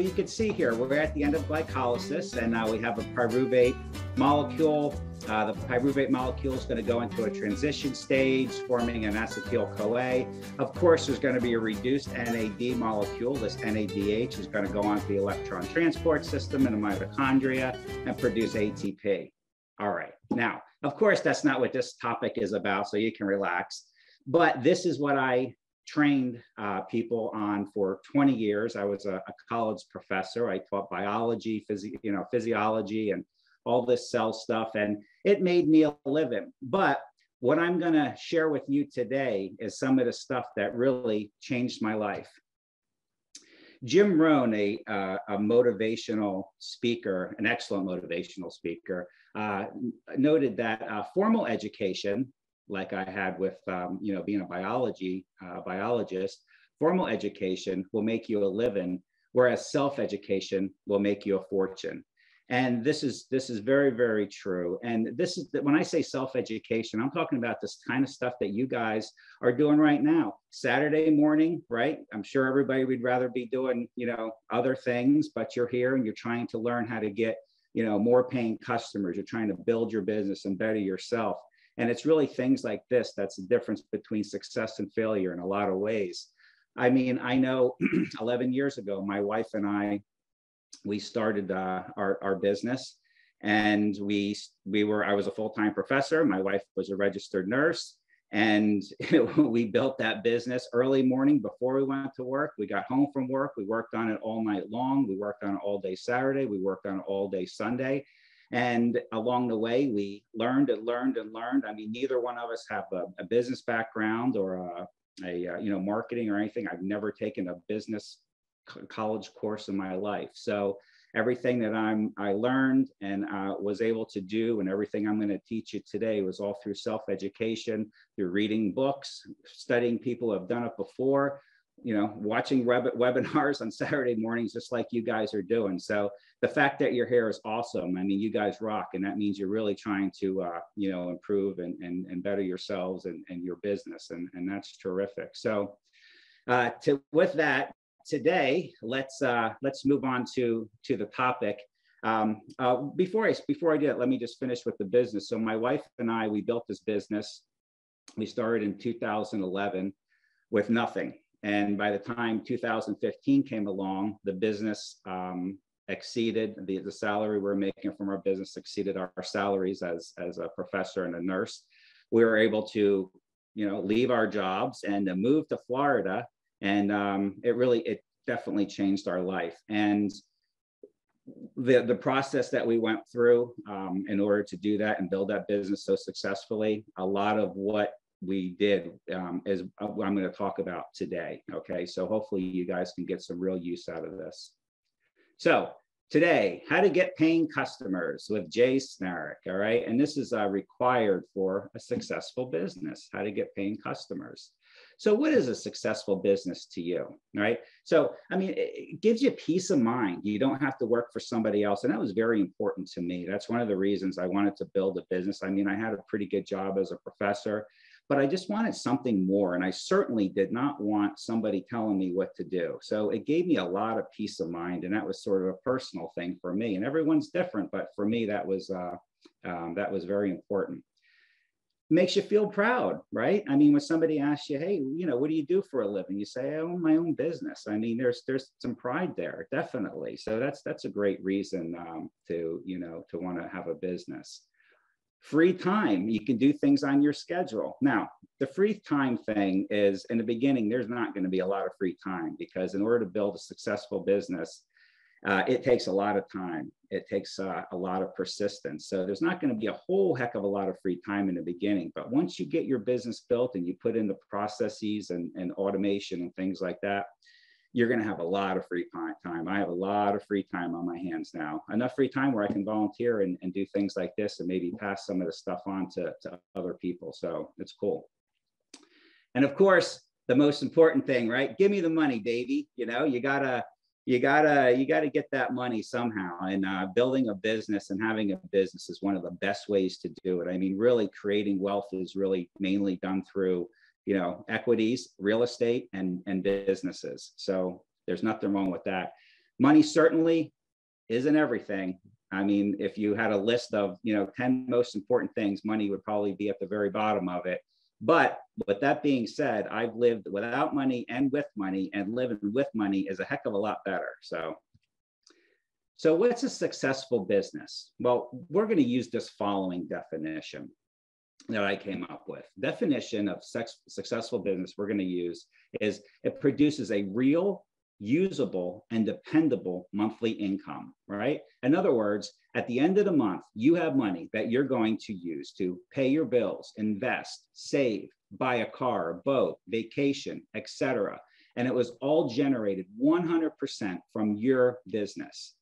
you can see here, we're at the end of glycolysis, and we have a pyruvate molecule. The pyruvate molecule is going to go into a transition stage, forming an acetyl-CoA. Of course, there's going to be a reduced NAD molecule. This NADH is going to go onto the electron transport system in the mitochondria and produce ATP. All right. Now, of course, that's not what this topic is about, so you can relax. But this is what I trained people on for 20 years. I was a college professor. I taught biology, physiology, and all this cell stuff, and it made me a living. But what I'm going to share with you today is some of the stuff that really changed my life. Jim Rohn, a motivational speaker, an excellent motivational speaker, noted that formal education, like I had with being a biologist, formal education will make you a living, whereas self-education will make you a fortune. And this is very, very true. And this is when I say self-education, I'm talking about this kind of stuff that you guys are doing right now. Saturday morning, right? I'm sure everybody would rather be doing, other things, but you're here and you're trying to learn how to get, more paying customers. You're trying to build your business and better yourself. And it's really things like this that's the difference between success and failure in a lot of ways. I mean, I know 11 years ago, my wife and I, we started our business, and I was a full-time professor. My wife was a registered nurse, and we built that business early morning before we went to work. We got home from work. We worked on it all night long. We worked on it all day Saturday. We worked on it all day Sunday. And along the way, we learned and learned and learned. I mean, neither one of us have a business background or marketing or anything. I've never taken a business college course in my life. So everything that I learned and was able to do, and everything I'm going to teach you today was all through self-education, through reading books, studying people who have done it before, watching webinars on Saturday mornings, just like you guys are doing. So the fact that you're here is awesome. I mean, you guys rock, and that means you're really trying to, improve and better yourselves and your business, and that's terrific. So with that, today, let's move on to the topic. Before I do it, let me just finish with the business. So my wife and I, we built this business. We started in 2011 with nothing. And by the time 2015 came along, the business exceeded the salary we're making from our business exceeded our salaries as a professor and a nurse. We were able to, leave our jobs and move to Florida. And it definitely changed our life. And the process that we went through in order to do that and build that business so successfully, a lot of what we did is what I'm going to talk about today. Okay, so hopefully you guys can get some real use out of this. So today, how to get paying customers with Jay Snarek. All right, and this is required for a successful business, how to get paying customers. So what is a successful business to you, right? So, I mean, it gives you peace of mind. You don't have to work for somebody else. And that was very important to me. That's one of the reasons I wanted to build a business. I mean, I had a pretty good job as a professor, but I just wanted something more. And I certainly did not want somebody telling me what to do. So it gave me a lot of peace of mind. And that was sort of a personal thing for me. And everyone's different, but for me, that was very important. Makes you feel proud, right? I mean, when somebody asks you, hey, what do you do for a living? You say, I own my own business. I mean, there's some pride there, definitely. So that's a great reason to want to have a business. Free time, you can do things on your schedule. Now, the free time thing is, in the beginning, there's not going to be a lot of free time, because in order to build a successful business, it takes a lot of time. It takes a lot of persistence. So there's not going to be a whole heck of a lot of free time in the beginning. But once you get your business built and you put in the processes and automation and things like that, you're going to have a lot of free time. I have a lot of free time on my hands now. Enough free time where I can volunteer and do things like this and maybe pass some of the stuff on to other people. So it's cool. And of course, the most important thing, right? Give me the money, Davey. You gotta get that money somehow. And building a business and having a business is one of the best ways to do it. I mean, really creating wealth is really mainly done through, equities, real estate, and businesses. So there's nothing wrong with that. Money certainly isn't everything. I mean, if you had a list of, 10 most important things, money would probably be at the very bottom of it. But with that being said, I've lived without money and with money, and living with money is a heck of a lot better. So what's a successful business? Well, we're going to use this following definition that I came up with. Definition of successful business we're going to use is it produces a real, usable, and dependable monthly income, right? In other words, at the end of the month, you have money that you're going to use to pay your bills, invest, save, buy a car, a boat, vacation, etc. And it was all generated 100% from your business.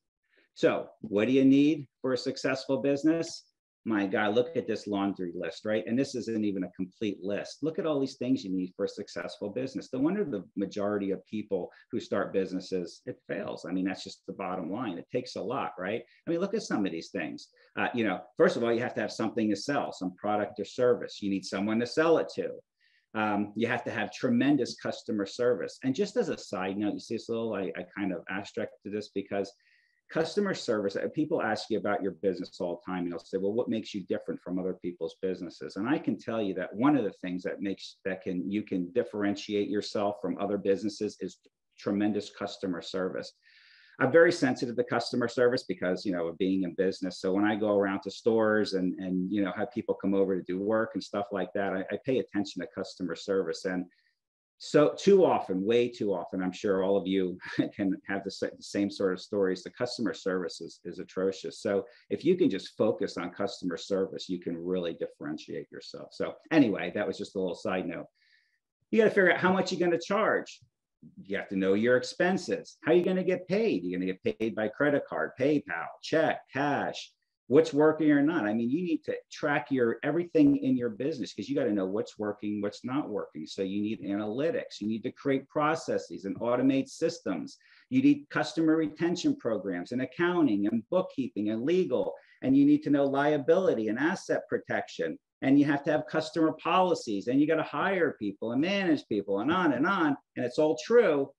So what do you need for a successful business? My God, look at this laundry list, right? And this isn't even a complete list. Look at all these things you need for a successful business. No wonder the majority of people who start businesses, it fails. I mean, that's just the bottom line. It takes a lot, right? I mean, look at some of these things. First of all, you have to have something to sell, some product or service. You need someone to sell it to. You have to have tremendous customer service. And just as a side note, you see this little, I kind of abstracted this because customer service, people ask you about your business all the time, and they'll say, well, what makes you different from other people's businesses? And I can tell you that one of the things you can differentiate yourself from other businesses is tremendous customer service. I'm very sensitive to customer service because, of being in business. So when I go around to stores and have people come over to do work and stuff like that, I pay attention to customer service. And so too often, way too often, I'm sure all of you can have the same sort of stories. The customer service is atrocious. So if you can just focus on customer service, you can really differentiate yourself. So anyway, that was just a little side note. You got to figure out how much you're going to charge. You have to know your expenses. How are you going to get paid? You're going to get paid by credit card, PayPal, check, cash. What's working or not. I mean, you need to track everything in your business because you got to know what's working, what's not working. So you need analytics. You need to create processes and automate systems. You need customer retention programs and accounting and bookkeeping and legal. And you need to know liability and asset protection. And you have to have customer policies, and you got to hire people and manage people and on and on. And it's all true.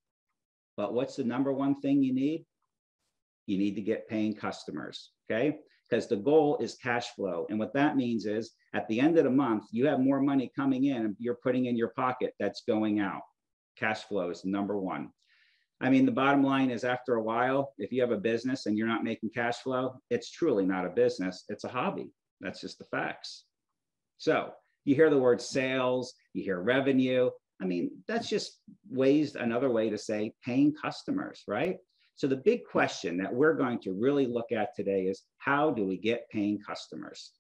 But what's the number one thing you need? You need to get paying customers. Okay. Because the goal is cash flow. And what that means is at the end of the month, you have more money coming in and you're putting in your pocket that's going out. Cash flow is number one. I mean, the bottom line is after a while, if you have a business and you're not making cash flow, it's truly not a business. It's a hobby. That's just the facts. So you hear the word sales, you hear revenue. I mean, that's just another way to say paying customers, right? So the big question that we're going to really look at today is how do we get paying customers?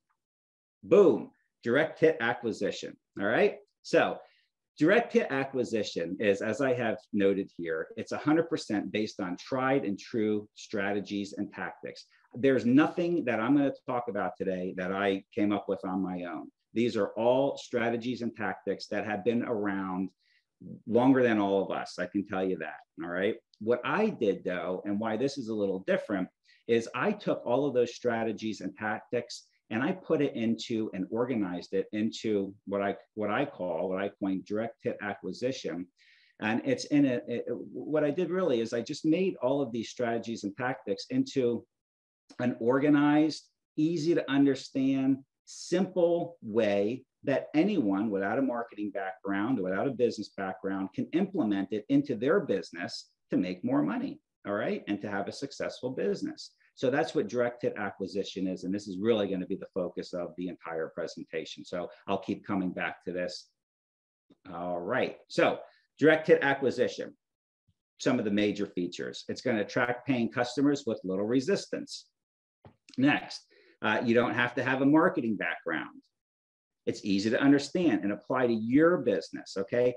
Boom, direct hit acquisition. All right. So direct hit acquisition is, as I have noted here, it's 100% based on tried and true strategies and tactics. There's nothing that I'm going to talk about today that I came up with on my own. These are all strategies and tactics that have been around longer than all of us. I can tell you that. All right. What I did though, and why this is a little different, is I took all of those strategies and tactics and I put it into and organized it into what I coined direct hit acquisition. And it's in it. What I did really is I just made all of these strategies and tactics into an organized, easy to understand, simple way that anyone without a marketing background or without a business background can implement it into their business to make more money, all right, and to have a successful business. So that's what direct hit acquisition is, and this is really going to be the focus of the entire presentation. So I'll keep coming back to this. All right, so direct hit acquisition, some of the major features. It's going to attract paying customers with little resistance. Next, you don't have to have a marketing background. It's easy to understand and apply to your business, okay?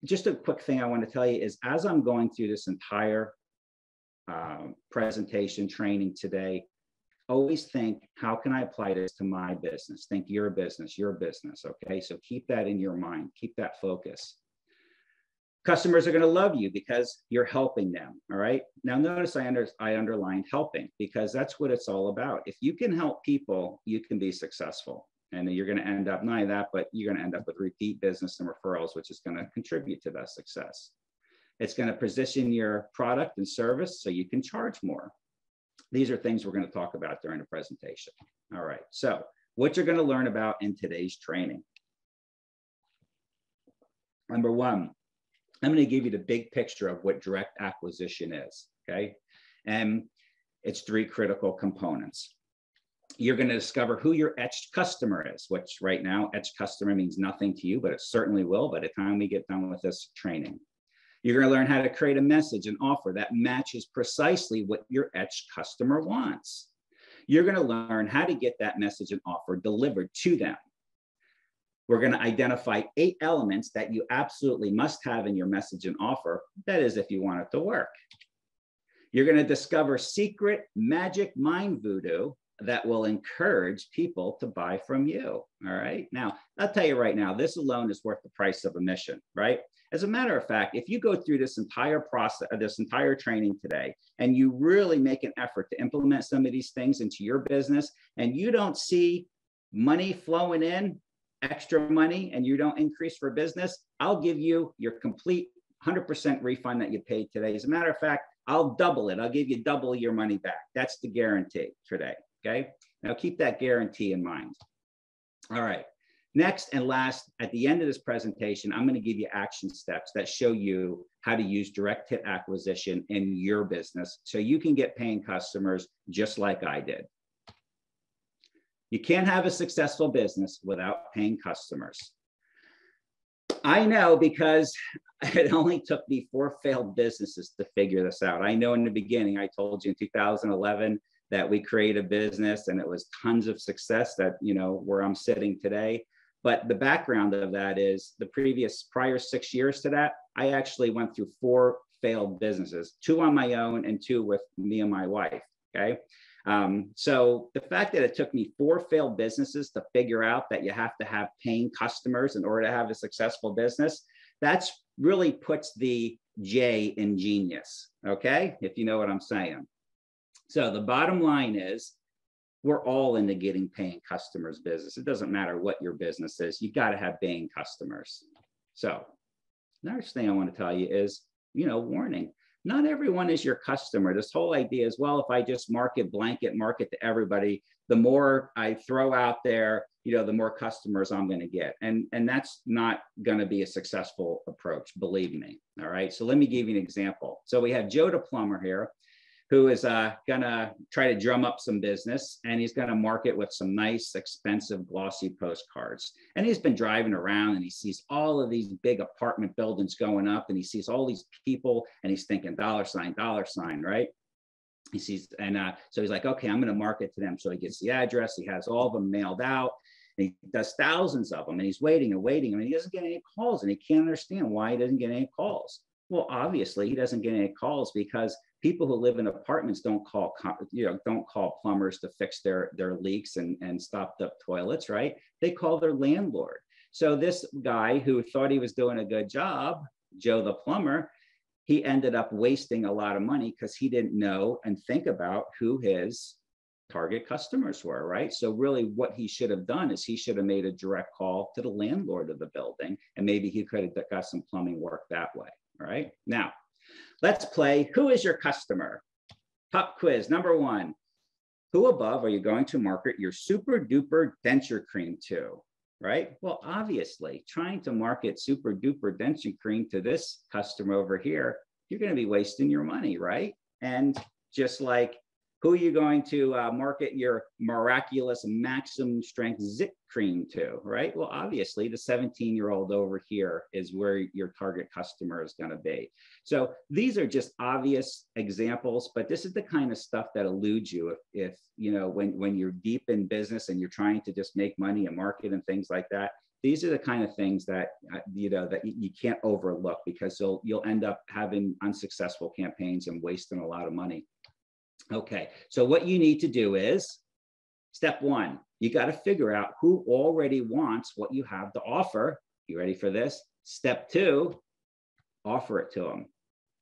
Just a quick thing I want to tell you is as I'm going through this entire presentation training today, always think, how can I apply this to my business? Think your business, okay? So keep that in your mind, keep that focus. Customers are going to love you because you're helping them, all right? Now notice I underlined helping because that's what it's all about. If you can help people, you can be successful. And you're going to end up, not only that, but you're going to end up with repeat business and referrals, which is going to contribute to that success. It's going to position your product and service so you can charge more. These are things we're going to talk about during the presentation. All right, so what you're going to learn about in today's training. Number one, I'm going to give you the big picture of what direct acquisition is, okay? And it's three critical components. You're going to discover who your etched customer is, which right now, etched customer means nothing to you, but it certainly will by the time we get done with this training. You're going to learn how to create a message and offer that matches precisely what your etched customer wants. You're going to learn how to get that message and offer delivered to them. We're going to identify 8 elements that you absolutely must have in your message and offer. That is, if you want it to work. You're going to discover secret magic mind voodoo that will encourage people to buy from you. All right. Now, I'll tell you right now, this alone is worth the price of admission, right? As a matter of fact, if you go through this entire process, this entire training today, and you really make an effort to implement some of these things into your business, and you don't see money flowing in, extra money, and you don't increase for business, I'll give you your complete 100% refund that you paid today. As a matter of fact, I'll double it. I'll give you double your money back. That's the guarantee today. Okay. Now keep that guarantee in mind. All right. Next and last, at the end of this presentation, I'm going to give you action steps that show you how to use direct hit acquisition in your business so you can get paying customers just like I did. You can't have a successful business without paying customers. I know because it only took me 4 failed businesses to figure this out. I know in the beginning, I told you in 2011 that we created a business and it was tons of success that, you know, where I'm sitting today. But the background of that is the prior 6 years to that, I actually went through 4 failed businesses, 2 on my own and 2 with me and my wife. Okay. So the fact that it took me 4 failed businesses to figure out that you have to have paying customers in order to have a successful business, that's really puts the J in genius. Okay. If you know what I'm saying. So the bottom line is we're all into getting paying customers business. It doesn't matter what your business is. You got to have paying customers. So next thing I want to tell you is, you know, warning. Not everyone is your customer. This whole idea is, well, if I just blanket market to everybody, the more I throw out there, you know, the more customers I'm going to get. And that's not going to be a successful approach, believe me. All right. So let me give you an example. So we have Joe the plumber here, who is going to try to drum up some business, and he's going to market with some nice, expensive, glossy postcards. And he's been driving around and he sees all of these big apartment buildings going up, and he sees all these people, and he's thinking dollar sign, right? He sees, and so he's like, okay, I'm going to market to them. So he gets the address, he has all of them mailed out, and he does thousands of them, and he's waiting and waiting, and he doesn't get any calls, and he can't understand why he doesn't get any calls. Well, obviously, he doesn't get any calls because people who live in apartments don't call plumbers to fix their leaks and stopped up toilets, right? They call their landlord. So this guy who thought he was doing a good job, Joe the plumber, he ended up wasting a lot of money because he didn't know and think about who his target customers were, right? So really what he should have done is he should have made a direct call to the landlord of the building, and maybe he could have got some plumbing work that way. All right. Now, let's play Who is Your Customer? Pop quiz. Number 1. Who above are you going to market your super duper denture cream to? Right? Well, obviously, trying to market super duper denture cream to this customer over here, you're going to be wasting your money, right? And just like, who are you going to market your miraculous maximum strength zit cream to, right? Well, obviously, the 17-year-old over here is where your target customer is going to be. So these are just obvious examples, but this is the kind of stuff that eludes you if you know, when you're deep in business and you're trying to just make money and market and things like that. These are the kind of things that you know that you can't overlook, because you'll end up having unsuccessful campaigns and wasting a lot of money. Okay, so what you need to do is, step 1, you got to figure out who already wants what you have to offer. You ready for this? Step 2, offer it to them.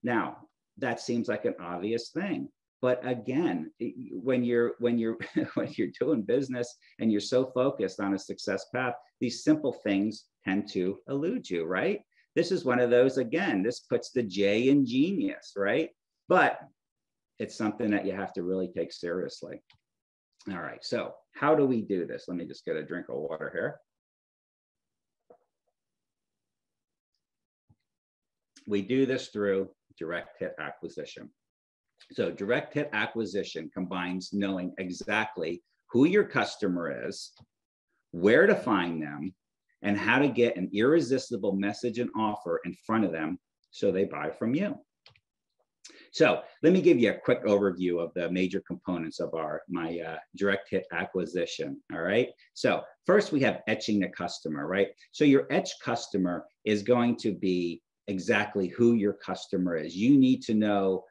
Now, that seems like an obvious thing, but again, when you're when you're doing business and you're so focused on a success path, these simple things tend to elude you, right? This is one of those, again, this puts the J in genius, right? But it's something that you have to really take seriously. All right, so how do we do this? Let me just get a drink of water here. We do this through direct hit acquisition. So direct hit acquisition combines knowing exactly who your customer is, where to find them, and how to get an irresistible message and offer in front of them so they buy from you. So let me give you a quick overview of the major components of my direct hit acquisition. All right. So first we have etching the customer, right? So your etch customer is going to be exactly who your customer is. You need to know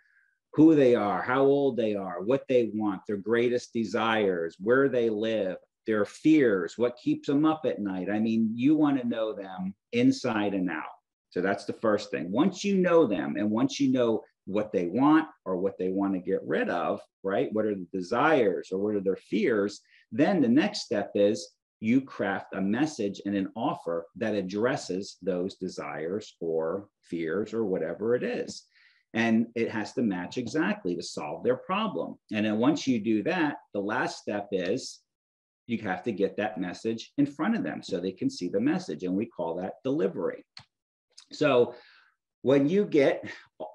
who they are, how old they are, what they want, their greatest desires, where they live, their fears, what keeps them up at night. I mean, you want to know them inside and out. So that's the first thing. Once you know them and once you know what they want or what they want to get rid of, right? What are the desires or what are their fears? Then the next step is you craft a message and an offer that addresses those desires or fears or whatever it is. And it has to match exactly to solve their problem. And then once you do that, the last step is you have to get that message in front of them so they can see the message. And we call that delivery. So when you get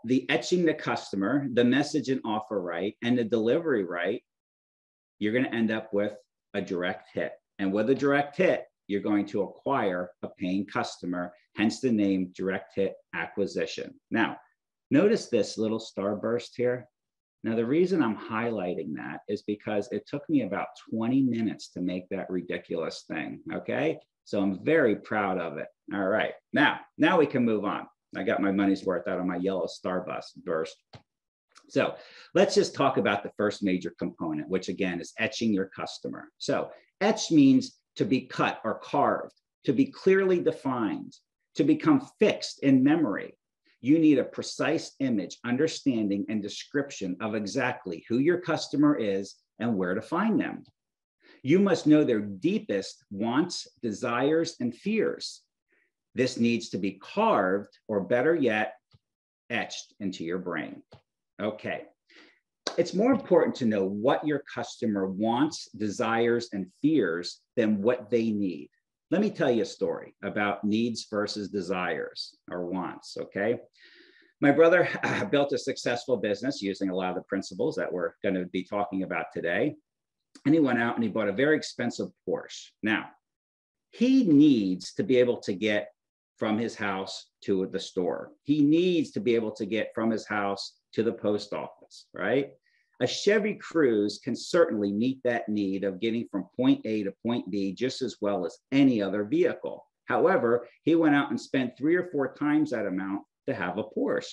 the etching the customer, the message and offer right, and the delivery right, you're going to end up with a direct hit. And with a direct hit, you're going to acquire a paying customer, hence the name direct hit acquisition. Now, notice this little starburst here. Now, the reason I'm highlighting that is because it took me about 20 minutes to make that ridiculous thing, okay? So I'm very proud of it. All right, now we can move on. I got my money's worth out of my yellow starburst. So let's just talk about the first major component, which again is etching your customer. So etch means to be cut or carved, to be clearly defined, to become fixed in memory. You need a precise image, understanding, and description of exactly who your customer is and where to find them. You must know their deepest wants, desires, and fears. This needs to be carved, or better yet, etched into your brain. Okay. It's more important to know what your customer wants, desires, and fears than what they need. Let me tell you a story about needs versus desires or wants, okay? My brother built a successful business using a lot of the principles that we're going to be talking about today. And he went out and he bought a very expensive Porsche. Now, he needs to be able to get from his house to the store. He needs to be able to get from his house to the post office, right? A Chevy Cruze can certainly meet that need of getting from point A to point B just as well as any other vehicle. However, he went out and spent 3 or 4 times that amount to have a Porsche.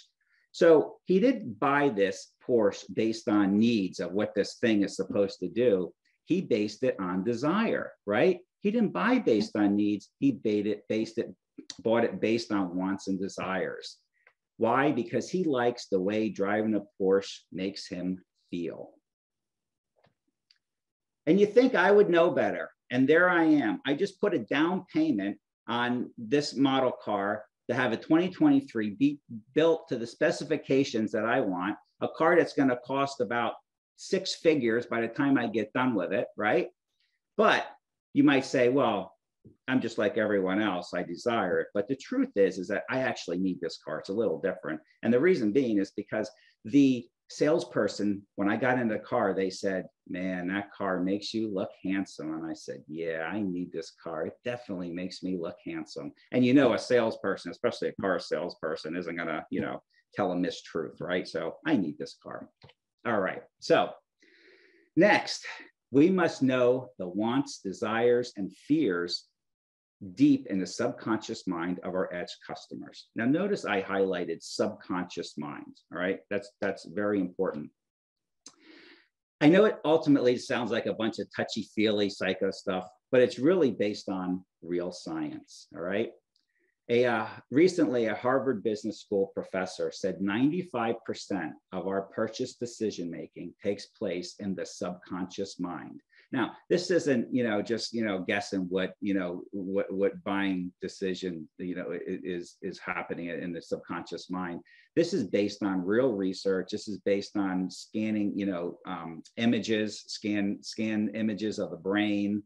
So he didn't buy this Porsche based on needs of what this thing is supposed to do. He based it on desire, right? He didn't buy based on needs. He bought it based on wants and desires. Why? Because he likes the way driving a Porsche makes him feel. And you think I would know better. And there I am. I just put a down payment on this model car to have a 2023 be built to the specifications that I want, a car that's going to cost about 6 figures by the time I get done with it, right? But you might say, well, I'm just like everyone else. I desire it. But the truth is that I actually need this car. It's a little different. And the reason being is because the salesperson, when I got in the car, they said, man, that car makes you look handsome. And I said, yeah, I need this car. It definitely makes me look handsome. And you know, a salesperson, especially a car salesperson, isn't going to, tell a mistruth, right? So I need this car. All right. So next, we must know the wants, desires, and fears deep in the subconscious mind of our etch customers. Now, notice I highlighted subconscious mind, all right? That's very important. I know it ultimately sounds like a bunch of touchy-feely psycho stuff, but it's really based on real science, all right? Recently, a Harvard Business School professor said 95% of our purchase decision-making takes place in the subconscious mind. Now, this isn't, just, guessing what buying decision, is happening in the subconscious mind. This is based on real research. This is based on scanning, images, scan images of the brain,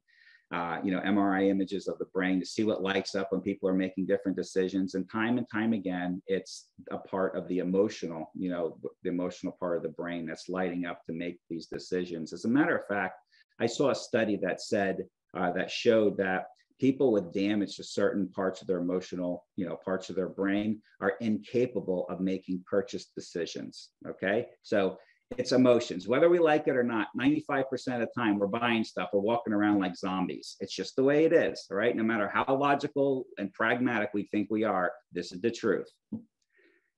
MRI images of the brain to see what lights up when people are making different decisions. And time again, it's a part of the emotional, the emotional part of the brain that's lighting up to make these decisions. As a matter of fact, I saw a study that said, that showed that people with damage to certain parts of their emotional, parts of their brain are incapable of making purchase decisions. Okay. So it's emotions, whether we like it or not. 95% of the time we're buying stuff, we're walking around like zombies. It's just the way it is, right? No matter how logical and pragmatic we think we are, this is the truth.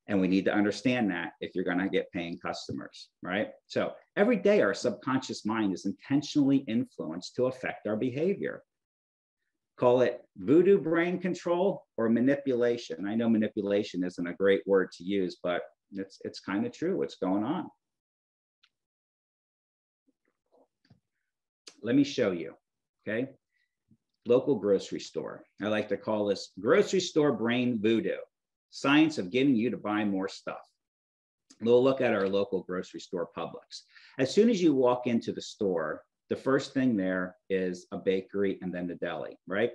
And we need to understand that if you're going to get paying customers, right? So every day our subconscious mind is intentionally influenced to affect our behavior. Call it voodoo brain control or manipulation. I know manipulation isn't a great word to use, but it's kind of true what's going on. Let me show you, okay? Local grocery store. I like to call this grocery store brain voodoo, science of getting you to buy more stuff. We'll look at our local grocery store, Publix. As soon as you walk into the store, the first thing there is a bakery and then the deli, right?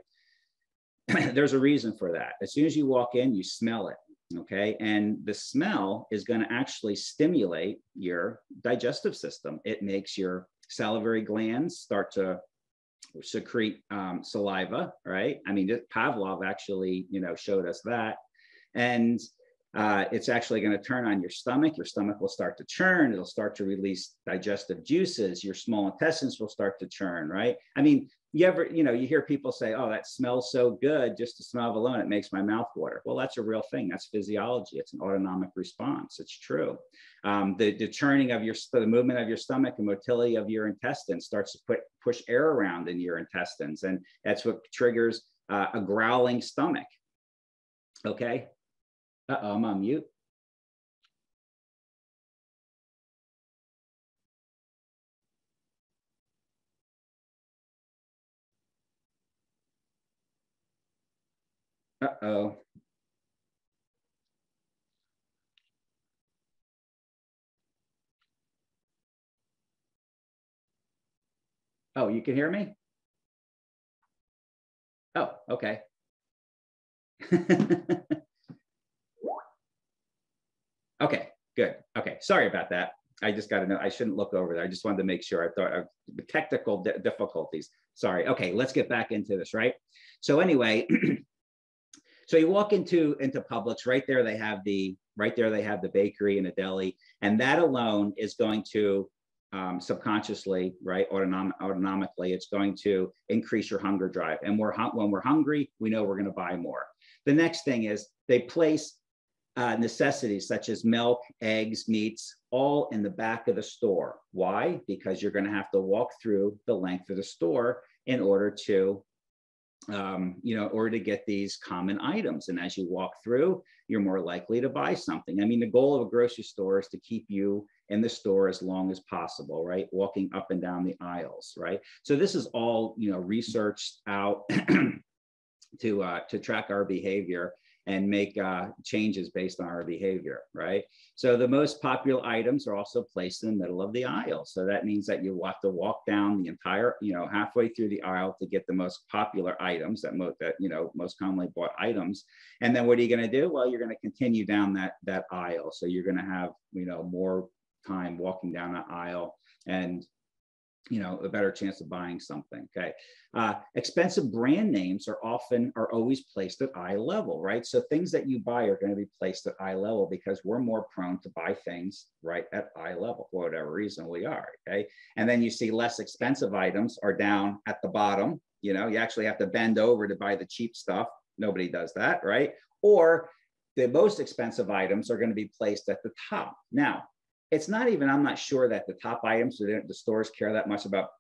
There's a reason for that. As soon as you walk in, you smell it, okay? And the smell is going to actually stimulate your digestive system. It makes your salivary glands start to secrete saliva, right? I mean, Pavlov actually, showed us that. And it's actually going to turn on your stomach. Your stomach will start to churn. It'll start to release digestive juices. Your small intestines will start to churn, right? I mean, you hear people say, oh, that smells so good. Just the smell alone, it makes my mouth water. Well, that's a real thing. That's physiology. It's an autonomic response. It's true. The churning of the movement of your stomach and motility of your intestines starts to push air around in your intestines. And that's what triggers a growling stomach. Okay. Uh-oh, I'm on mute. Uh-oh. Oh, you can hear me? Oh, okay. Okay, good. Okay, sorry about that. I just got to know, I shouldn't look over there. I just wanted to make sure. I thought the technical difficulties. Sorry. Okay, let's get back into this, right? So anyway, so you walk into Publix, right there they have the bakery and a deli, and that alone is going to subconsciously, right, autonomically, it's going to increase your hunger drive. And when we're hungry, we know we're going to buy more. The next thing is they place necessities such as milk, eggs, meats, all in the back of the store. Why? Because you're going to have to walk through the length of the store in order to get these common items. And as you walk through, you're more likely to buy something. I mean, the goal of a grocery store is to keep you in the store as long as possible, right? Walking up and down the aisles, right? So this is all, researched out to track our behavior and make changes based on our behavior, right? So the most popular items are also placed in the middle of the aisle. So that means that you have to walk down the entire, halfway through the aisle to get the most popular items most commonly bought items. And then what are you going to do? Well, you're going to continue down that aisle. So you're going to have, more time walking down that aisle and a better chance of buying something. Okay. Expensive brand names are always placed at eye level, right? So things that you buy are going to be placed at eye level because we're more prone to buy things right at eye level for whatever reason we are. Okay. And then you see less expensive items are down at the bottom. You actually have to bend over to buy the cheap stuff. Nobody does that, right? Or the most expensive items are going to be placed at the top. Now, it's not even, I'm not sure that the top items, the stores care that much about,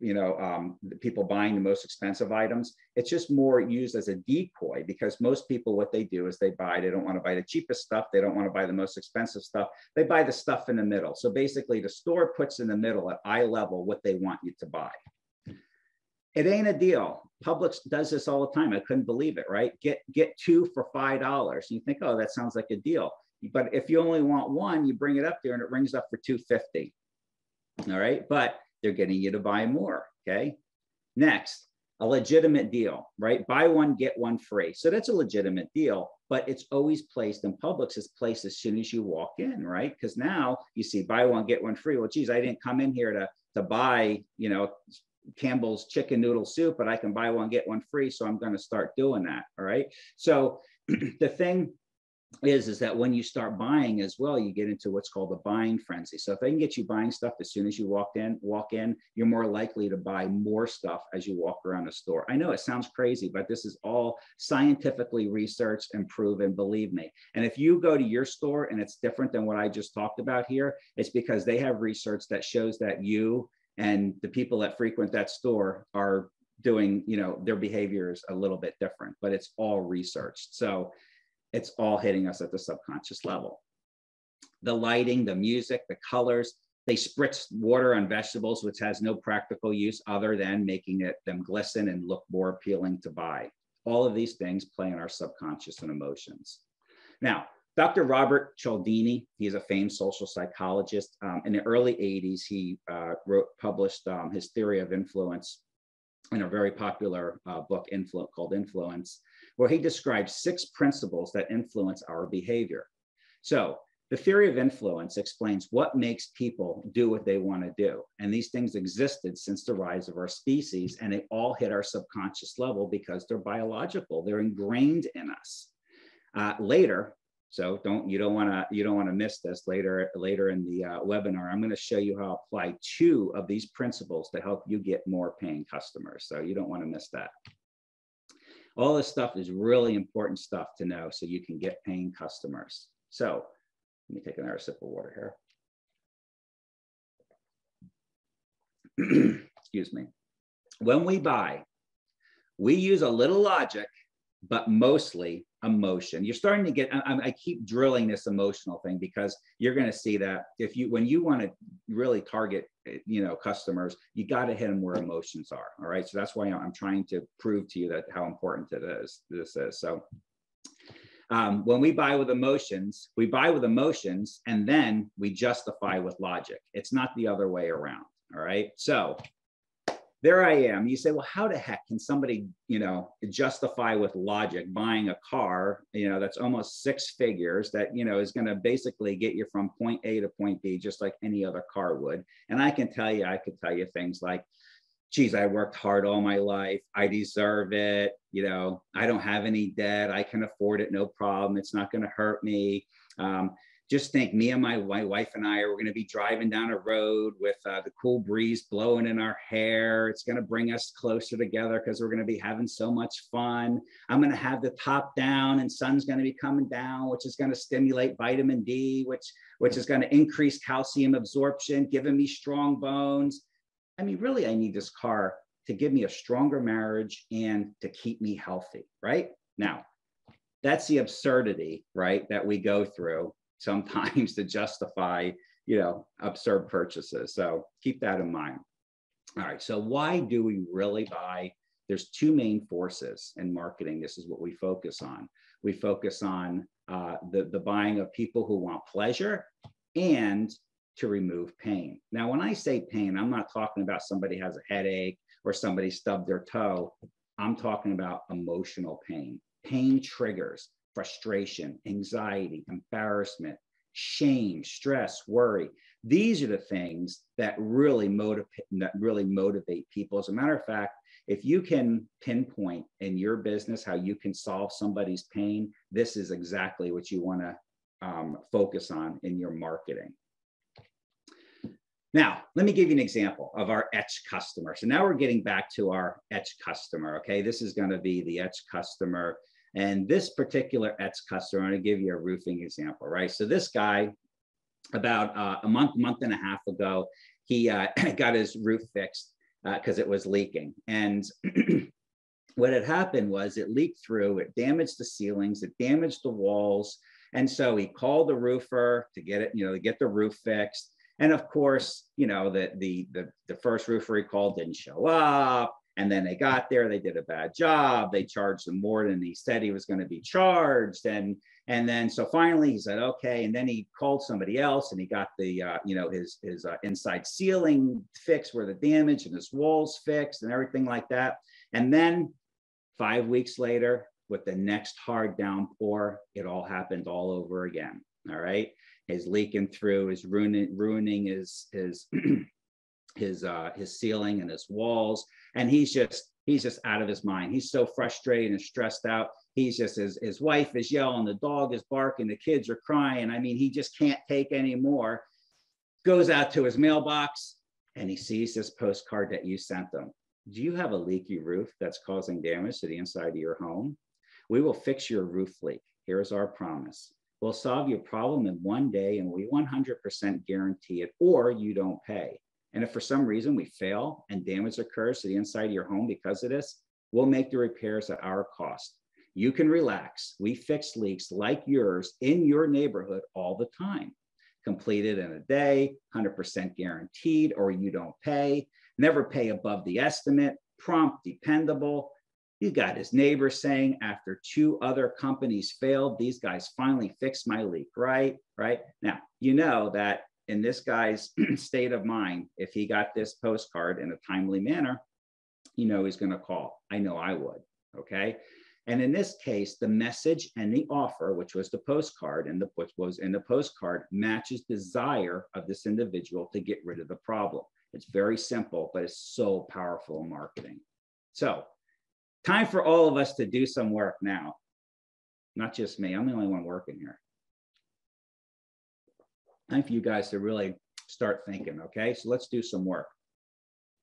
the people buying the most expensive items. It's just more used as a decoy because most people, what they do is they don't want to buy the cheapest stuff. They don't want to buy the most expensive stuff. They buy the stuff in the middle. So basically the store puts in the middle at eye level what they want you to buy. It ain't a deal. Publix does this all the time. I couldn't believe it, right? Get two for $5. And you think, oh, that sounds like a deal. But if you only want one, you bring it up there and it rings up for $2.50. All right. But they're getting you to buy more. Okay. Next, a legitimate deal, right? Buy one, get one free. So that's a legitimate deal, but it's always placed, and Publix is placed as soon as you walk in, right? Because now you see buy one, get one free. Well, geez, I didn't come in here to buy, Campbell's chicken noodle soup, but I can buy one, get one free. So I'm going to start doing that. All right. So the thing is that when you start buying as well, you get into what's called the buying frenzy. So if they can get you buying stuff as soon as you walk in, you're more likely to buy more stuff as you walk around the store. I know it sounds crazy, but this is all scientifically researched and proven, believe me. And if you go to your store and it's different than what I just talked about here, it's because they have research that shows that you and the people that frequent that store are doing, their behavior is a little bit different, but it's all researched. So it's all hitting us at the subconscious level. The lighting, the music, the colors, they spritz water on vegetables, which has no practical use other than making them glisten and look more appealing to buy. All of these things play in our subconscious and emotions. Now, Dr. Robert Cialdini, he's a famed social psychologist. In the early 80s, he published his theory of influence in a very popular book called Influence, where he describes 6 principles that influence our behavior. So the theory of influence explains what makes people do what they want to do. And these things existed since the rise of our species, and they all hit our subconscious level because they're biological. They're ingrained in us. Later, so you don't want to miss this later in the webinar. I'm going to show you how to apply 2 of these principles to help you get more paying customers. So you don't want to miss that. All this stuff is really important stuff to know so you can get paying customers. So let me take another sip of water here. Excuse me. When we buy, we use a little logic, but mostly emotion. You're starting to get, I keep drilling this emotional thing because you're going to see that when you want to really target, customers, you got to hit them where emotions are. All right. So that's why I'm trying to prove to you that how important this is. So when we buy with emotions, and then we justify with logic. It's not the other way around. All right. So there I am. You say, well, how the heck can somebody, justify with logic buying a car, that's almost 6 figures that, is going to basically get you from point A to point B, just like any other car would. And I could tell you things like, geez, I worked hard all my life. I deserve it. I don't have any debt. I can afford it. No problem. It's not going to hurt me. Just think, me and my wife and I are going to be driving down a road with the cool breeze blowing in our hair. It's going to bring us closer together because we're going to be having so much fun. I'm going to have the top down and sun's going to be coming down, which is going to stimulate vitamin D, which is going to increase calcium absorption, giving me strong bones. I mean, really, I need this car to give me a stronger marriage and to keep me healthy, right? Now, that's the absurdity, right, that we go through sometimes to justify, absurd purchases. So keep that in mind. All right. So why do we really buy? There's 2 main forces in marketing. This is what we focus on. We focus on the buying of people who want pleasure and to remove pain. Now, when I say pain, I'm not talking about somebody has a headache or somebody stubbed their toe. I'm talking about emotional pain. Pain triggers frustration, anxiety, embarrassment, shame, stress, worry. These are the things that really motivate people. As a matter of fact, if you can pinpoint in your business how you can solve somebody's pain, this is exactly what you want to focus on in your marketing. Now, let me give you an example of our etch customer. So now we're getting back to our etch customer. Okay, this is going to be the etch customer. And this particular etch customer, I'm going to give you a roofing example, right? So this guy, about a month and a half ago, he got his roof fixed because it was leaking. And what had happened was it leaked through, it damaged the ceilings, it damaged the walls. And so he called the roofer to get it, to get the roof fixed. And of course, the first roofer he called didn't show up. And then they got there, they did a bad job. They charged him more than he said he was going to be charged. And then so finally he said, okay. And then he called somebody else and he got the, his inside ceiling fixed where the damage and his walls fixed and everything like that. And then 5 weeks later, with the next hard downpour, it all happened all over again. All right. His leaking through, is ruining his ceiling and his walls. And he's just out of his mind. He's so frustrated and stressed out. He's just, his wife is yelling, the dog is barking, the kids are crying. I mean, he just can't take any more. Goes out to his mailbox and he sees this postcard that you sent them. Do you have a leaky roof that's causing damage to the inside of your home? We will fix your roof leak. Here's our promise. We'll solve your problem in 1 day and we 100% guarantee it, or you don't pay. And if for some reason we fail and damage occurs to the inside of your home because of this, we'll make the repairs at our cost. You can relax. We fix leaks like yours in your neighborhood all the time. Completed in a day, 100% guaranteed, or you don't pay. Never pay above the estimate, prompt, dependable. You got his neighbor saying, after 2 other companies failed, these guys finally fixed my leak, right? Now, you know that in this guy's state of mind, if he got this postcard in a timely manner, he's going to call. I know I would, okay? And in this case, the message and the offer, which was the postcard and which was in the postcard, matches desire of this individual to get rid of the problem. It's very simple, but it's so powerful in marketing. So time for all of us to do some work now. Not just me, I'm the only one working here. Time for you guys to really start thinking, okay? So let's do some work.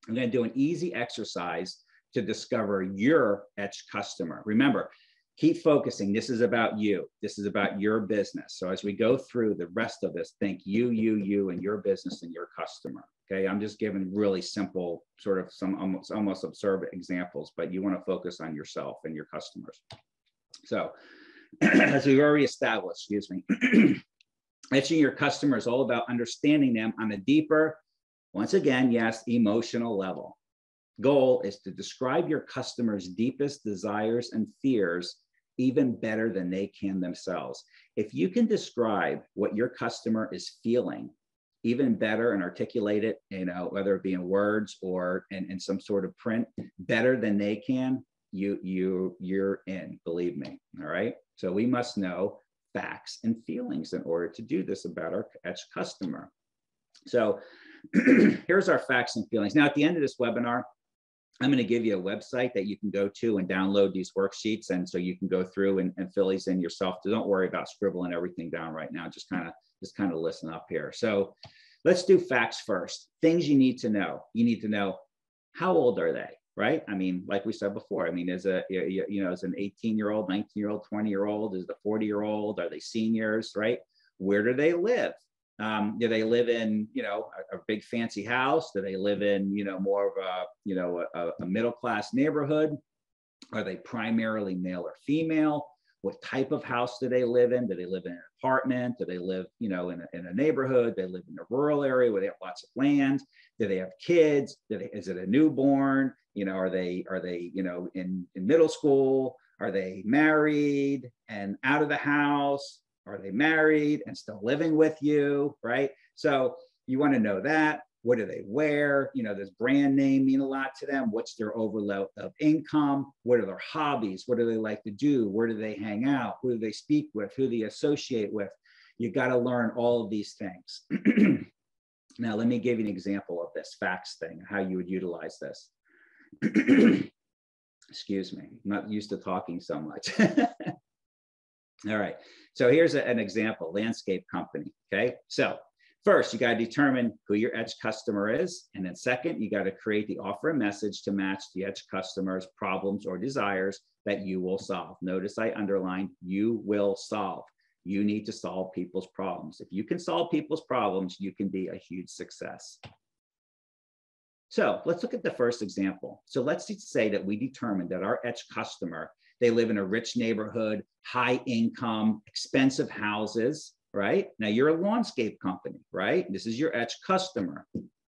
I'm gonna do an easy exercise to discover your etched customer. Remember, keep focusing. This is about you. This is about your business. So as we go through the rest of this, think you, and your business and your customer. Okay, I'm just giving really simple, sort of some almost absurd examples, but you want to focus on yourself and your customers. So as we've already established, etching your customer is all about understanding them on a deeper, once again, yes, emotional level. Goal is to describe your customer's deepest desires and fears even better than they can themselves. If you can describe what your customer is feeling even better and articulate it, whether it be in words or in some sort of print, better than they can, you're in, believe me. All right. So we must know facts and feelings in order to do this about our etched customer. So here's our facts and feelings. Now, at the end of this webinar, I'm going to give you a website that you can go to and download these worksheets. And so you can go through and fill these in yourself. So don't worry about scribbling everything down right now. Just kind of listen up here. So let's do facts first. Things you need to know. You need to know, how old are they, right? I mean, like we said before, I mean, as an 18-year-old, 19-year-old, 20-year-old, is the 40-year-old, are they seniors, right? Where do they live? Do they live in, a big fancy house? Do they live in, more of a middle-class neighborhood? Are they primarily male or female? What type of house do they live in? Do they live in an apartment? Do they live, in a neighborhood? Do they live in a rural area where they have lots of land? Do they have kids? Is it a newborn? Are they in middle school? Are they married and out of the house? Are they married and still living with you, right? So you want to know that. What do they wear? Does brand name mean a lot to them? What's their overload of income? What are their hobbies? What do they like to do? Where do they hang out? Who do they speak with? Who do they associate with? You got to learn all of these things. Now, let me give you an example of this facts thing, how you would utilize this. Excuse me, I'm not used to talking so much. All right, so here's an example, landscape company, okay? So first, you got to determine who your etched customer is. And then second, you got to create the offer and message to match the etched customer's problems or desires that you will solve. Notice I underlined, you will solve. You need to solve people's problems. If you can solve people's problems, you can be a huge success. So let's look at the first example. So let's say that we determined that our etched customer, they live in a rich neighborhood, high income, expensive houses, right? Now you're a landscape company, right? This is your etched customer.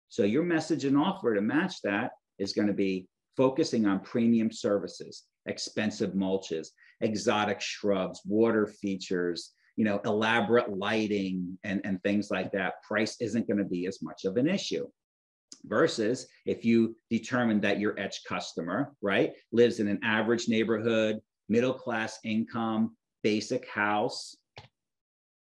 So your message and offer to match that is going to be focusing on premium services, expensive mulches, exotic shrubs, water features, elaborate lighting and things like that, price isn't going to be as much of an issue. Versus if you determine that your etch customer, right, lives in an average neighborhood, middle-class income, basic house,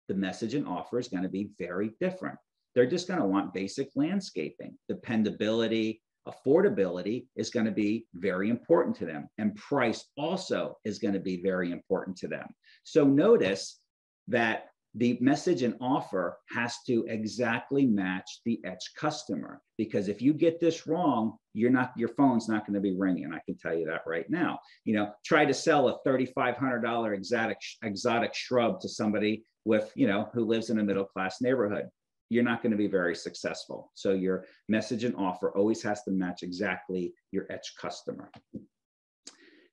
the message and offer is going to be very different. They're just going to want basic landscaping. Dependability, affordability is going to be very important to them. And price also is going to be very important to them. So notice that the message and offer has to exactly match the etch customer, because if you get this wrong, your phone's not going to be ringing. I can tell you that right now. Try to sell a $3,500 exotic shrub to somebody with, who lives in a middle-class neighborhood. You're not going to be very successful. So your message and offer always has to match exactly your etch customer.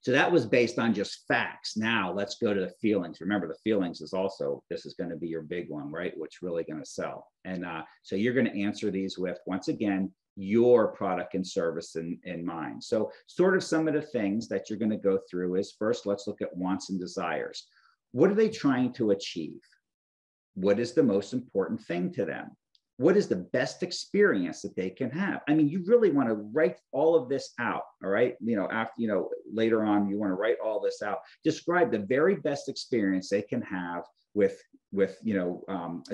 So that was based on just facts. Now let's go to the feelings. Remember, the feelings is also, this is going to be your big one, right? What's really going to sell. And so you're going to answer these with, once again, your product and service in mind. So sort of some of the things that you're going to go through is, first, let's look at wants and desires. What are they trying to achieve? What is the most important thing to them? What is the best experience that they can have? I mean, you really want to write all of this out, all right? Later on, you want to write all this out. Describe the very best experience they can have with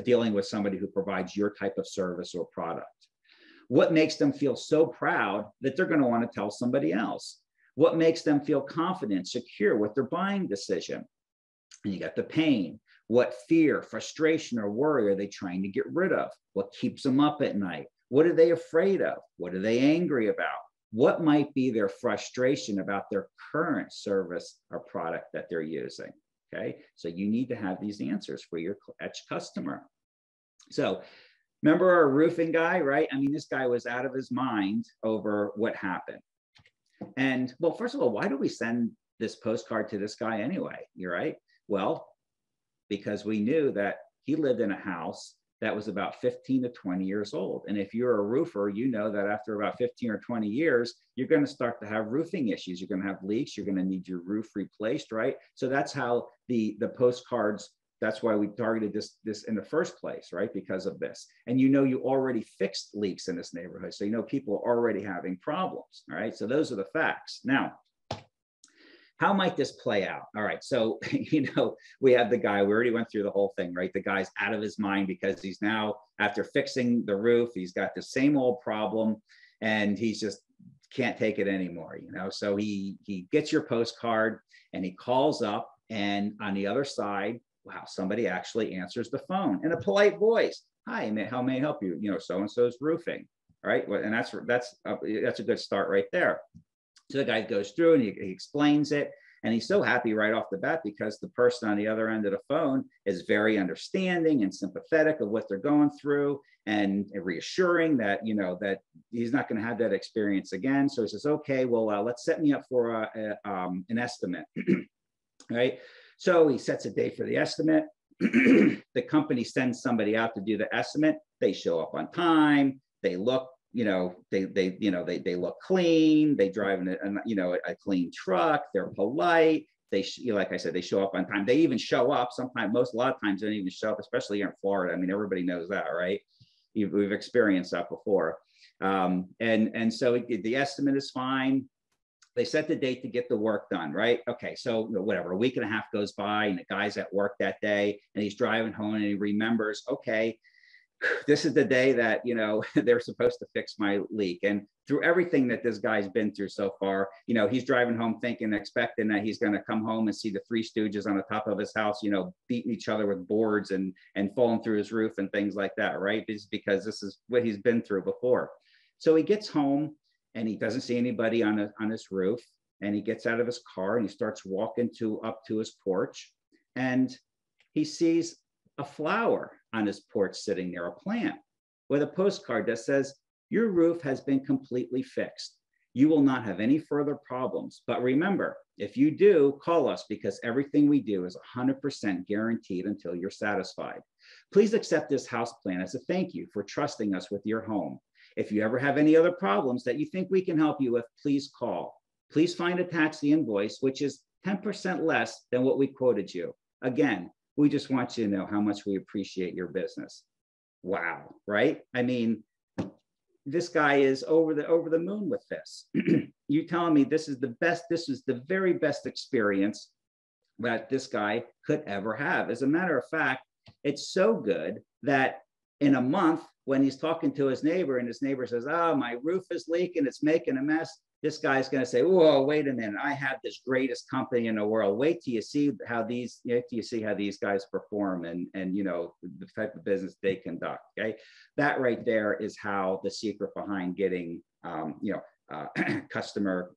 dealing with somebody who provides your type of service or product. What makes them feel so proud that they're going to want to tell somebody else? What makes them feel confident, secure with their buying decision? And you got the pain. What fear, frustration, or worry are they trying to get rid of? What keeps them up at night? What are they afraid of? What are they angry about? What might be their frustration about their current service or product that they're using? Okay, so you need to have these answers for your etch customer. So remember our roofing guy, right? I mean, this guy was out of his mind over what happened. And well, first of all, why do we send this postcard to this guy anyway? You're right. Well, because we knew that he lived in a house that was about 15 to 20 years old. And if you're a roofer, you know that after about 15 or 20 years, you're going to start to have roofing issues. You're going to have leaks. You're going to need your roof replaced, right? So that's how the postcards, that's why we targeted this in the first place, right? Because of this. And you already fixed leaks in this neighborhood. So people are already having problems, all right? So those are the facts. Now, how might this play out? All right, so, we have the guy, we already went through the whole thing, right? The guy's out of his mind because he's now, after fixing the roof, he's got the same old problem and he's just can't take it anymore, So he gets your postcard and he calls up, and on the other side, wow, somebody actually answers the phone in a polite voice. Hi, how may I help you? So-and-so's roofing, all right? And that's a good start right there. So the guy goes through and he explains it, and he's so happy right off the bat because the person on the other end of the phone is very understanding and sympathetic of what they're going through, and reassuring that, that he's not going to have that experience again. So he says, okay, well, let's set me up for an estimate, right? So he sets a date for the estimate. The company sends somebody out to do the estimate. They show up on time. They look, they look clean. They drive in a clean truck. They're polite. Like I said, they show up on time. They even show up sometimes. A lot of times they don't even show up, especially here in Florida. I mean, everybody knows that, right? We've experienced that before. And so the estimate is fine. They set the date to get the work done, right? Okay, so whatever, a week and a half goes by, and the guy's at work that day, and he's driving home, and he remembers, okay, this is the day that, they're supposed to fix my leak. And through everything that this guy's been through so far, he's driving home thinking, expecting that he's going to come home and see the Three Stooges on the top of his house, beating each other with boards and falling through his roof and things like that, right? It's because this is what he's been through before. So he gets home and he doesn't see anybody on his roof, and he gets out of his car and he starts walking up to his porch, and he sees a flower on his porch sitting there, a plant with a postcard that says, your roof has been completely fixed. You will not have any further problems. But remember, if you do, call us, because everything we do is 100% guaranteed until you're satisfied. Please accept this house plan as a thank you for trusting us with your home. If you ever have any other problems that you think we can help you with, please call. Please find attached the invoice, which is 10% less than what we quoted you. Again, we just want you to know how much we appreciate your business. Wow, right? I mean, this guy is over the moon with this. You telling me this is the best, this is the very best experience that this guy could ever have. As a matter of fact, it's so good that in a month, when he's talking to his neighbor and his neighbor says, oh, my roof is leaking, it's making a mess, this guy's going to say, whoa, wait a minute, I have this greatest company in the world. Wait till you see how these guys perform and you know, the type of business they conduct. Okay, that right there is how the secret behind getting customer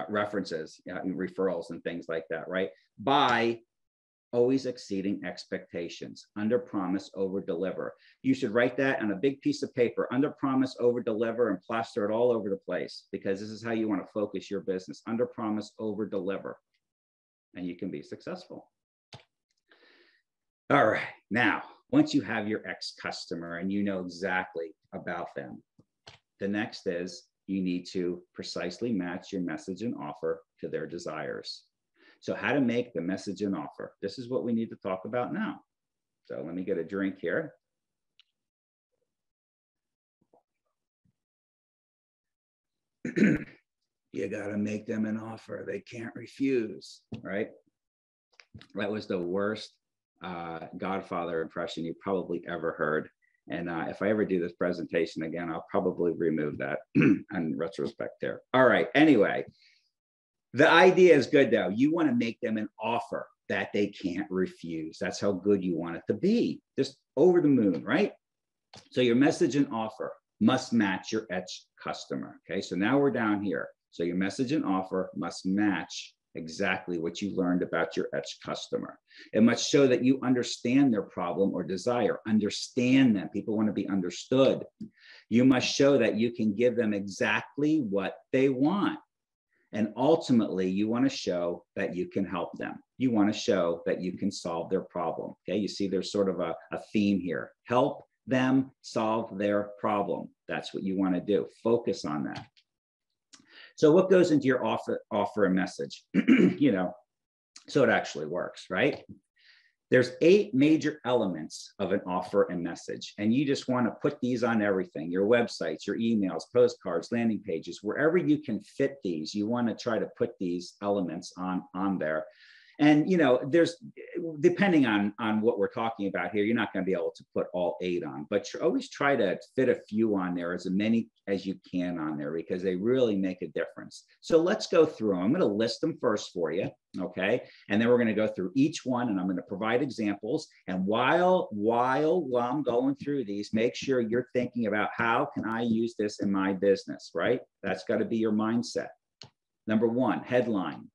references, referrals and things like that, right? By always exceeding expectations. Under promise, over deliver. You should write that on a big piece of paper. Under promise, over deliver, and plaster it all over the place, because this is how you want to focus your business. Under promise, over deliver, and you can be successful. All right. Now, once you have your ex-customer and you know exactly about them, the next is you need to precisely match your message and offer to their desires. So how to make the message and offer. This is what we need to talk about now. So let me get a drink here. You got to make them an offer they can't refuse, right? That was the worst Godfather impression you probably ever heard. And if I ever do this presentation again, I'll probably remove that in retrospect there. All right, anyway. The idea is good though. You want to make them an offer that they can't refuse. That's how good you want it to be. Just over the moon, right? So your message and offer must match your customer. Okay, so now we're down here. So your message and offer must match exactly what you learned about your customer. It must show that you understand their problem or desire. Understand them. People want to be understood. You must show that you can give them exactly what they want. And ultimately, you want to show that you can help them. You want to show that you can solve their problem. Okay, you see there's sort of a theme here. Help them solve their problem. That's what you want to do. Focus on that. So what goes into your offer and message? You know, so it actually works, right? There's 8 major elements of an offer and message, and you just want to put these on everything, your websites, your emails, postcards, landing pages, wherever you can fit these, you want to try to put these elements on there. And, you know, there's, depending on what we're talking about here, you're not going to be able to put all 8 on, but always try to fit a few on there, as many as you can on there, because they really make a difference. So let's go through them. I'm going to list them first for you. Okay. And then we're going to go through each one, and I'm going to provide examples. And while I'm going through these, make sure you're thinking about how can I use this in my business, right? That's got to be your mindset. Number 1, headline,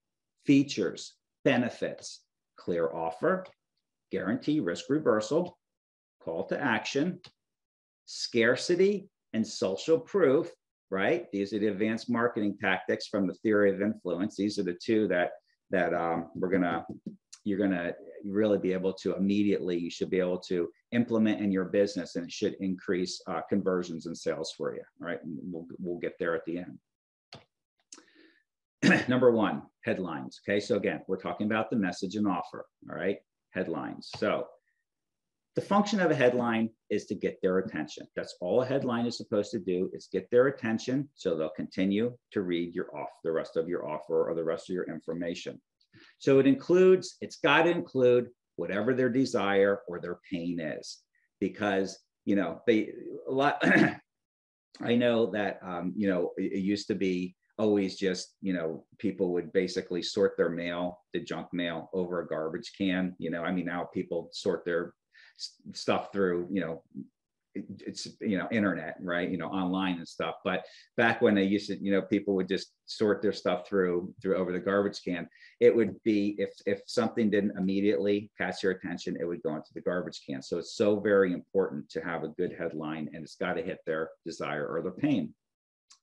features, benefits, clear offer, guarantee risk reversal, call to action, scarcity, and social proof, right? These are the advanced marketing tactics from the theory of influence. These are the 2 that you're gonna really be able to immediately, you should be able to implement in your business, and it should increase conversions and sales for you. All right, and we'll get there at the end. Number 1, headlines. Okay, so again, we're talking about the message and offer. All right, headlines. So the function of a headline is to get their attention. That's all a headline is supposed to do, is get their attention, so they'll continue to read the rest of your offer or the rest of your information. So it's got to include whatever their desire or their pain is, because, you know, I know that, you know, it used to be always just, you know, people would basically sort their mail, the junk mail, over a garbage can. You know, I mean, now people sort their stuff through, you know, it's, you know, internet, right? You know, online and stuff. But back when they used to, you know, people would just sort their stuff through over the garbage can. It would be, if something didn't immediately catch your attention, it would go into the garbage can. So it's so very important to have a good headline, and it's got to hit their desire or their pain.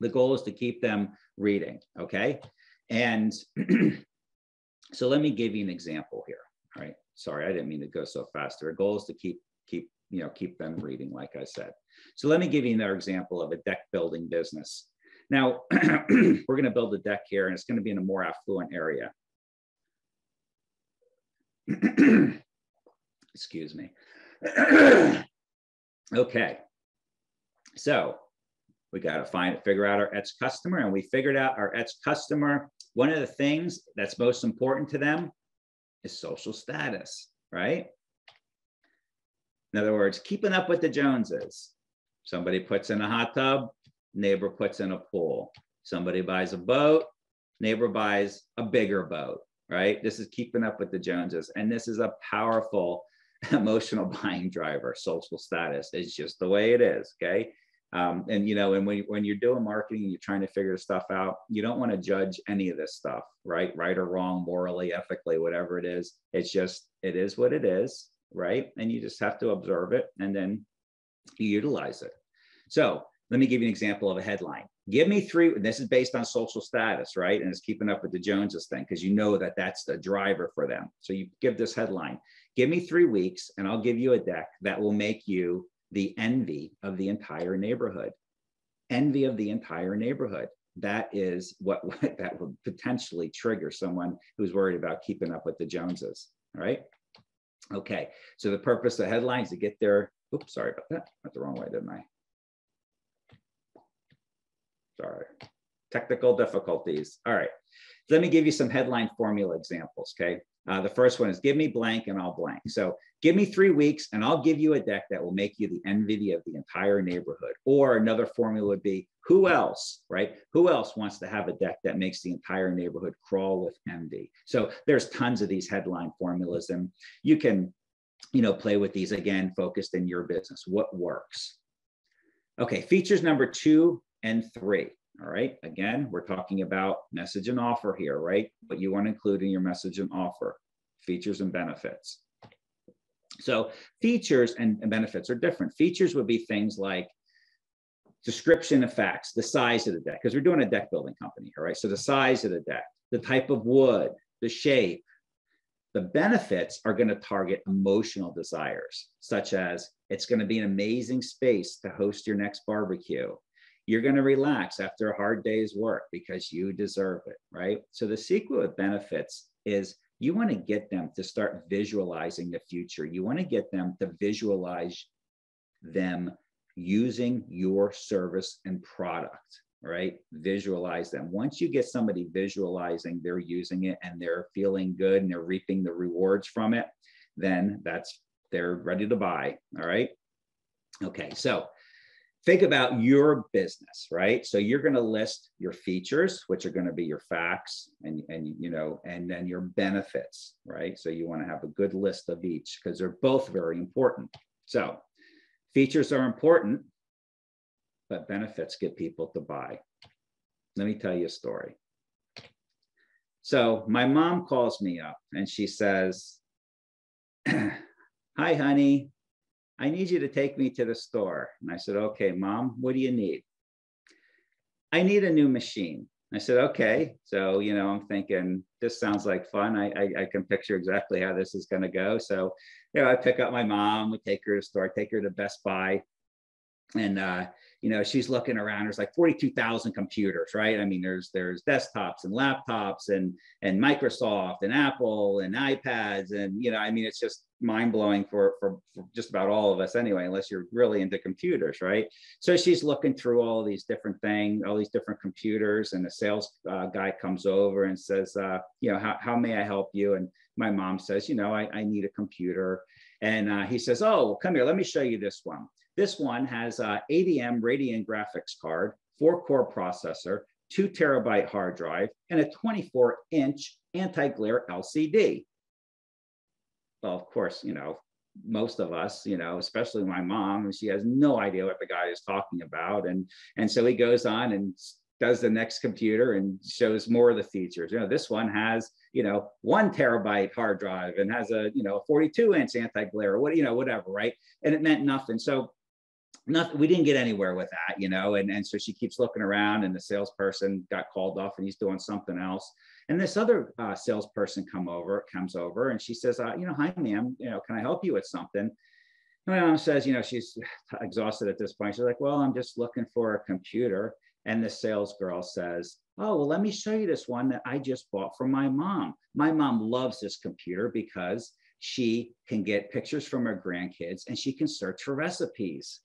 The goal is to keep them reading, okay? And so let me give you an example here, all right? Sorry, I didn't mean to go so fast. Our goal is to keep keep them reading, like I said. So let me give you another example of a deck building business. Now, we're going to build a deck here, and it's going to be in a more affluent area. Excuse me. Okay. So we got to figure out our ETS customer, and we figured out our ETS customer. One of the things that's most important to them is social status, right? In other words, keeping up with the Joneses. Somebody puts in a hot tub, neighbor puts in a pool. Somebody buys a boat, neighbor buys a bigger boat, right? This is keeping up with the Joneses. And this is a powerful emotional buying driver. Social status is just the way it is, okay? And when you're doing marketing and you're trying to figure stuff out, you don't want to judge any of this stuff, right? Right or wrong, morally, ethically, whatever it is. It is what it is, right? And you just have to observe it and then you utilize it. So let me give you an example of a headline. Give me three, this is based on social status, right? And it's keeping up with the Joneses thing, because you know that that's the driver for them. So you give this headline, give me 3 weeks and I'll give you a deck that will make you the envy of the entire neighborhood. Envy of the entire neighborhood. That is what that would potentially trigger someone who's worried about keeping up with the Joneses, all right? Okay, so the purpose of the headline is to get there. Oops, sorry about that. Went the wrong way, didn't I? Sorry, technical difficulties. All right, let me give you some headline formula examples, okay? The first one is give me blank and I'll blank. So give me 3 weeks and I'll give you a deck that will make you the envy of the entire neighborhood. Or another formula would be who else, right? Who else wants to have a deck that makes the entire neighborhood crawl with envy? So there's tons of these headline formulas, and you can, play with these, again, focused in your business. What works? Okay, features number 2 and 3. All right, again, we're talking about message and offer here, right? What you want to include in your message and offer, features and benefits. So features and benefits are different. Features would be things like description of facts, the size of the deck, because we're doing a deck building company, all right? So the size of the deck, the type of wood, the shape. The benefits are going to target emotional desires, such as it's going to be an amazing space to host your next barbecue. You're going to relax after a hard day's work because you deserve it, right? So the secret with benefits is you want to get them to start visualizing the future. You want to get them to visualize them using your service and product, right? Visualize them. Once you get somebody visualizing they're using it and they're feeling good and they're reaping the rewards from it, then they're ready to buy, all right? Okay, so think about your business, right? So you're going to list your features, which are going to be your facts, and then your benefits, right? So you want to have a good list of each because they're both very important. So features are important, but benefits get people to buy. Let me tell you a story. So my mom calls me up and she says, "Hi, honey. I need you to take me to the store." And I said, "Okay, Mom, what do you need?" "I need a new machine." I said, "Okay." So, I'm thinking, this sounds like fun. I can picture exactly how this is going to go. So, I pick up my mom, we take her to the store, take her to Best Buy. And, she's looking around, there's like 42,000 computers, right? I mean, there's desktops and laptops and Microsoft and Apple and iPads. And, it's just mind blowing for just about all of us anyway, unless you're really into computers, right? So she's looking through all these different things, all these different computers, and the sales guy comes over and says, how may I help you? And my mom says, I need a computer. And he says, "Oh, come here, let me show you this one. This one has a ADM Radeon graphics card, 4-core processor, 2 terabyte hard drive, and a 24-inch anti-glare LCD. Well, of course, most of us, especially my mom, she has no idea what the guy is talking about. And so he goes on and does the next computer and shows more of the features. This one has, 1 terabyte hard drive and has a, 42-inch anti-glare, whatever, right? And it meant nothing. So we didn't get anywhere with that, and so she keeps looking around, and the salesperson got called off and he's doing something else. And this other salesperson comes over and she says, "Hi, ma'am, can I help you with something?" My mom says, she's exhausted at this point. She's like, well, I'm just looking for a computer. And the sales girl says, oh, well, let me show you this one that I just bought for my mom. My mom loves this computer because she can get pictures from her grandkids and she can search for recipes.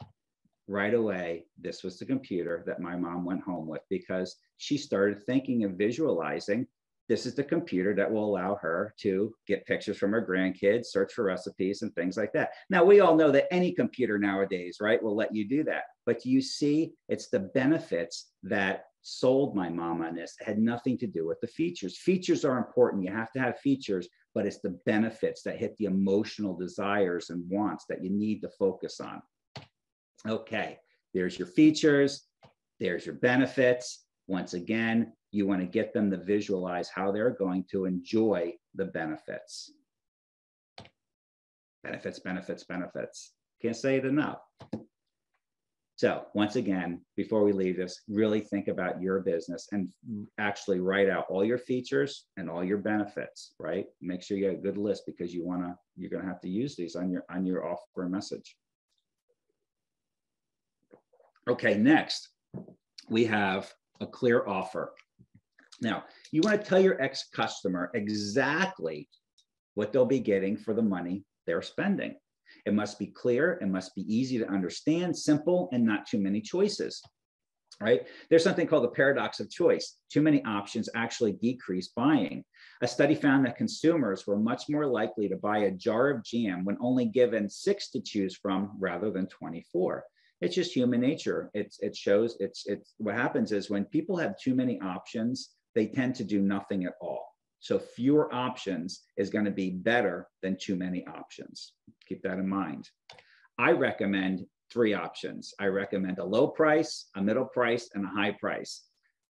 Right away, this was the computer that my mom went home with because she started thinking and visualizing this is the computer that will allow her to get pictures from her grandkids, search for recipes and things like that. Now, we all know that any computer nowadays, right, will let you do that. But you see, it's the benefits that sold my mom on this. It had nothing to do with the features. Features are important. You have to have features, but it's the benefits that hit the emotional desires and wants that you need to focus on. Okay, there's your features. There's your benefits. Once again, you want to get them to visualize how they're going to enjoy the benefits. Benefits, benefits, benefits. Can't say it enough. So once again, before we leave this, really think about your business and actually write out all your features and all your benefits, right? Make sure you have a good list because you're going to have to use these on your offer message. Okay, next, we have a clear offer. Now, you want to tell your ex-customer exactly what they'll be getting for the money they're spending. It must be clear, it must be easy to understand, simple, and not too many choices, right? There's something called the paradox of choice. Too many options actually decrease buying. A study found that consumers were much more likely to buy a jar of jam when only given 6 to choose from rather than 24. It's just human nature. It shows what happens is when people have too many options, they tend to do nothing at all. So fewer options is going to be better than too many options. Keep that in mind. I recommend 3 options. I recommend a low price, a middle price, and a high price.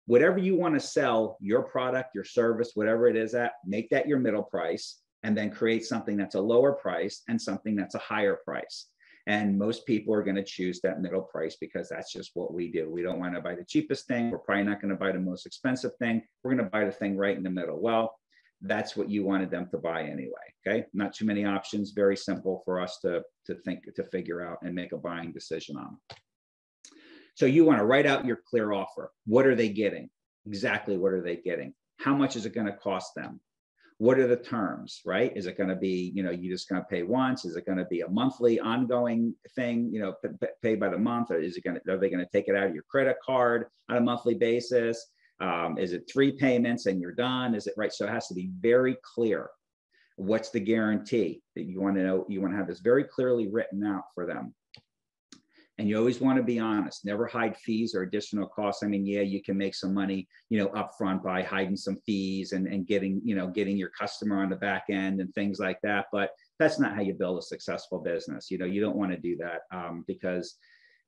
Whatever you want to sell, your product, your service, whatever it is at, make that your middle price, and then create something that's a lower price and something that's a higher price. And most people are going to choose that middle price because that's just what we do. We don't want to buy the cheapest thing. We're probably not going to buy the most expensive thing. We're going to buy the thing right in the middle. Well, that's what you wanted them to buy anyway. Okay. Not too many options. Very simple for us to figure out and make a buying decision on. So you want to write out your clear offer. What are they getting? Exactly what are they getting? How much is it going to cost them? What are the terms, right? Is it going to be, you just going to pay once? Is it going to be a monthly ongoing thing, pay by the month? Or are they going to take it out of your credit card on a monthly basis? Is it 3 payments and you're done? Is it right? So it has to be very clear. What's the guarantee that you want to know? You want to have this very clearly written out for them. And you always want to be honest, never hide fees or additional costs. I mean, yeah, you can make some money, upfront by hiding some fees and getting your customer on the back end and things like that. But that's not how you build a successful business. You don't want to do that because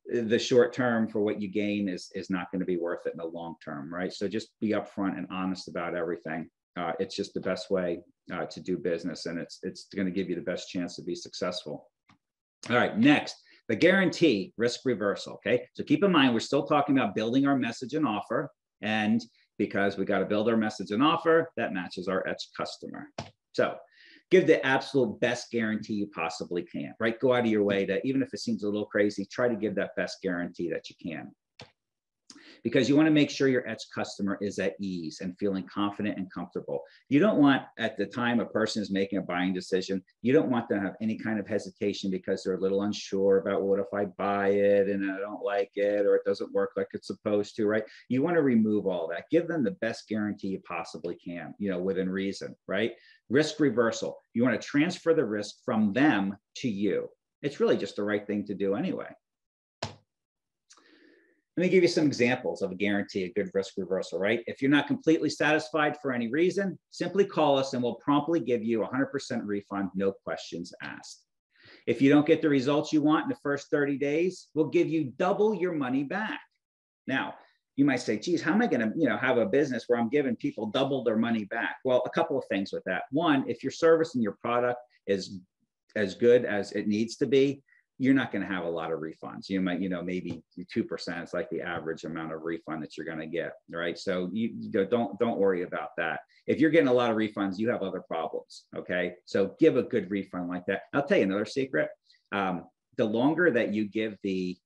the short term for what you gain is not going to be worth it in the long term, right? So just be upfront and honest about everything. It's just the best way to do business, and it's going to give you the best chance to be successful. All right, next. The guarantee, risk reversal, okay? So keep in mind, we're still talking about building our message and offer. And because we got to build our message and offer, that matches our customer. So give the absolute best guarantee you possibly can, right? Go out of your way to, even if it seems a little crazy, try to give that best guarantee that you can. Because you want to make sure your customer is at ease and feeling confident and comfortable. You don't want, at the time a person is making a buying decision, you don't want them to have any kind of hesitation because they're a little unsure about, what if I buy it and I don't like it, or it doesn't work like it's supposed to, right? You want to remove all that. Give them the best guarantee you possibly can, within reason, right? Risk reversal. You want to transfer the risk from them to you. It's really just the right thing to do anyway. Let me give you some examples of a guarantee, a good risk reversal, right? If you're not completely satisfied for any reason, simply call us and we'll promptly give you 100% refund, no questions asked. If you don't get the results you want in the first 30 days, we'll give you double your money back. Now, you might say, geez, how am I going to, have a business where I'm giving people double their money back? Well, a couple of things with that. One, if your service and your product is as good as it needs to be, you're not going to have a lot of refunds. You might, maybe 2% is like the average amount of refund that you're going to get, right? So you don't worry about that. If you're getting a lot of refunds, you have other problems, okay? So give a good refund like that. I'll tell you another secret. the longer that you give the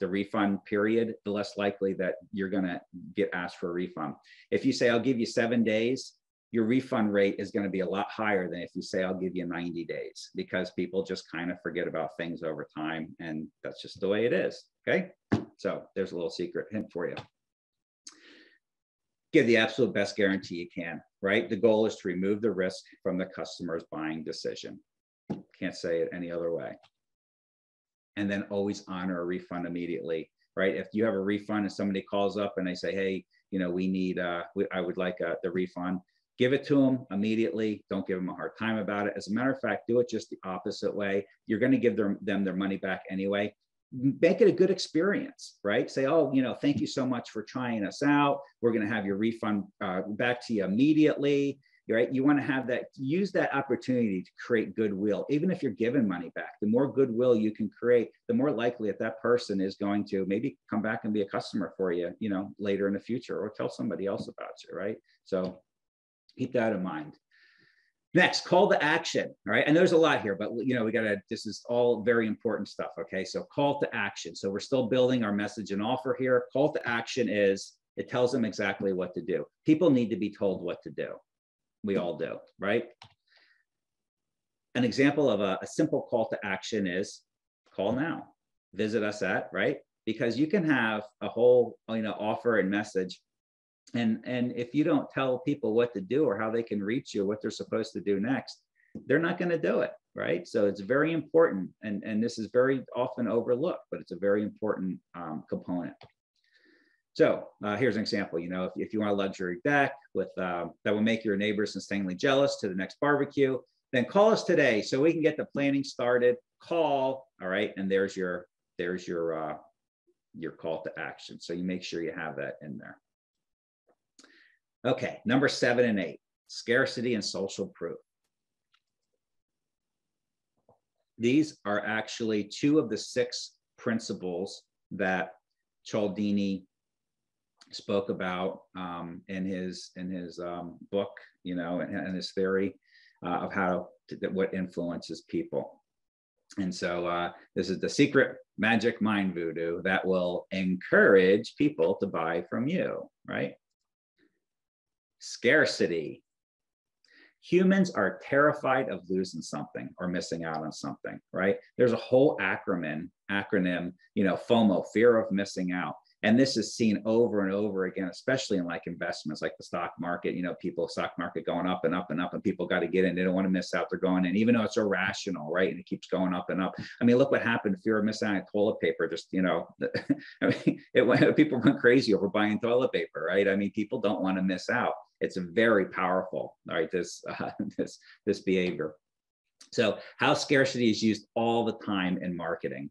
refund period, the less likely that you're going to get asked for a refund. If you say, I'll give you 7 days, your refund rate is going to be a lot higher than if you say, I'll give you 90 days, because people just kind of forget about things over time. And that's just the way it is. Okay. So there's a little secret hint for you. Give the absolute best guarantee you can, right? The goal is to remove the risk from the customer's buying decision. Can't say it any other way. And then always honor a refund immediately, right? If you have a refund and somebody calls up and they say, hey, you know, we need, I would like the refund, give it to them immediately. Don't give them a hard time about it. As a matter of fact, do it just the opposite way. You're going to give them their money back anyway. Make it a good experience, right? Say, oh, you know, thank you so much for trying us out. We're going to have your refund back to you immediately, right? You want to have that, use that opportunity to create goodwill. Even if you're giving money back, the more goodwill you can create, the more likely that person is going to maybe come back and be a customer for you, you know, later in the future, or tell somebody else about you, right? So keep that in mind. Next, call to action, all right? And there's a lot here, but you know, this is all very important stuff, okay? So call to action. So we're still building our message and offer here. Call to action is, it tells them exactly what to do. People need to be told what to do. We all do, right? An example of a simple call to action is call now, visit us at, right? Because you can have a whole, you know, offer and message, and if you don't tell people what to do or how they can reach you, what they're supposed to do next, they're not going to do it, right? So it's very important, and this is very often overlooked, but it's a very important component. So here's an example. You know, if you want a luxury deck with that will make your neighbors insanely jealous to the next barbecue, then call us today so we can get the planning started. Call, all right, and there's your call to action. So you make sure you have that in there. Okay, number 7 and 8, scarcity and social proof. These are actually 2 of the 6 principles that Cialdini spoke about in his book, you know, and his theory of what influences people. And so this is the secret magic mind voodoo that will encourage people to buy from you, right? Scarcity. Humans are terrified of losing something or missing out on something, right? There's a whole acronym, you know, FOMO, fear of missing out. And this is seen over and over again, especially in like investments, like the stock market. You know, stock market going up and up and up, and people got to get in. They don't want to miss out. They're going in, even though it's irrational, right? And it keeps going up and up. I mean, look what happened. Fear of missing out on toilet paper. Just, you know, I mean, people went crazy over buying toilet paper, right? I mean, people don't want to miss out. It's very powerful, all right? This behavior. So how scarcity is used all the time in marketing.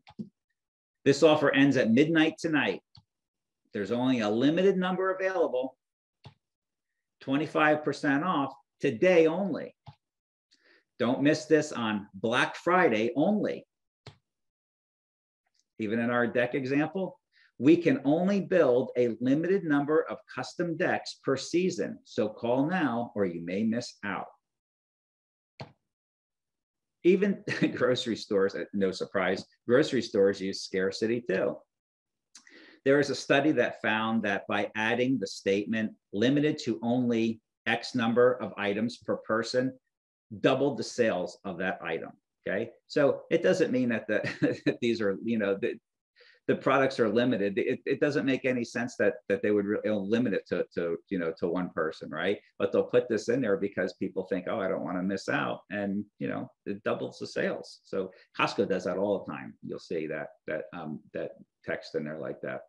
This offer ends at midnight tonight. There's only a limited number available, 25% off today only. Don't miss this on Black Friday only. Even in our deck example, we can only build a limited number of custom decks per season. So call now or you may miss out. Even grocery stores, no surprise, grocery stores use scarcity too. There is a study that found that by adding the statement limited to only X number of items per person, doubled the sales of that item, okay? So it doesn't mean that that these are, you know, the products are limited. It doesn't make any sense that they would limit it to you know, to one person, right? But they'll put this in there because people think, oh, I don't want to miss out, and you know, it doubles the sales. So Costco does that all the time. You'll see that text in there like that.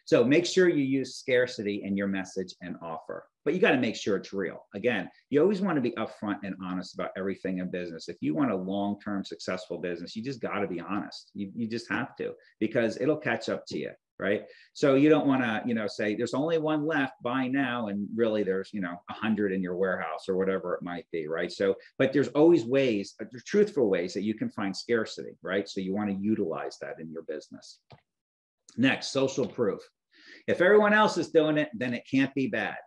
So make sure you use scarcity in your message and offer, but you got to make sure it's real. Again, you always want to be upfront and honest about everything in business. If you want a long-term successful business, you just got to be honest. You just have to, because it'll catch up to you, right? So you don't want to, you know, say there's only one left, buy now, and really there's, you know, 100 in your warehouse or whatever it might be, right? So, but there's always ways, truthful ways that you can find scarcity, right? So you want to utilize that in your business. Next, social proof. If everyone else is doing it, then it can't be bad.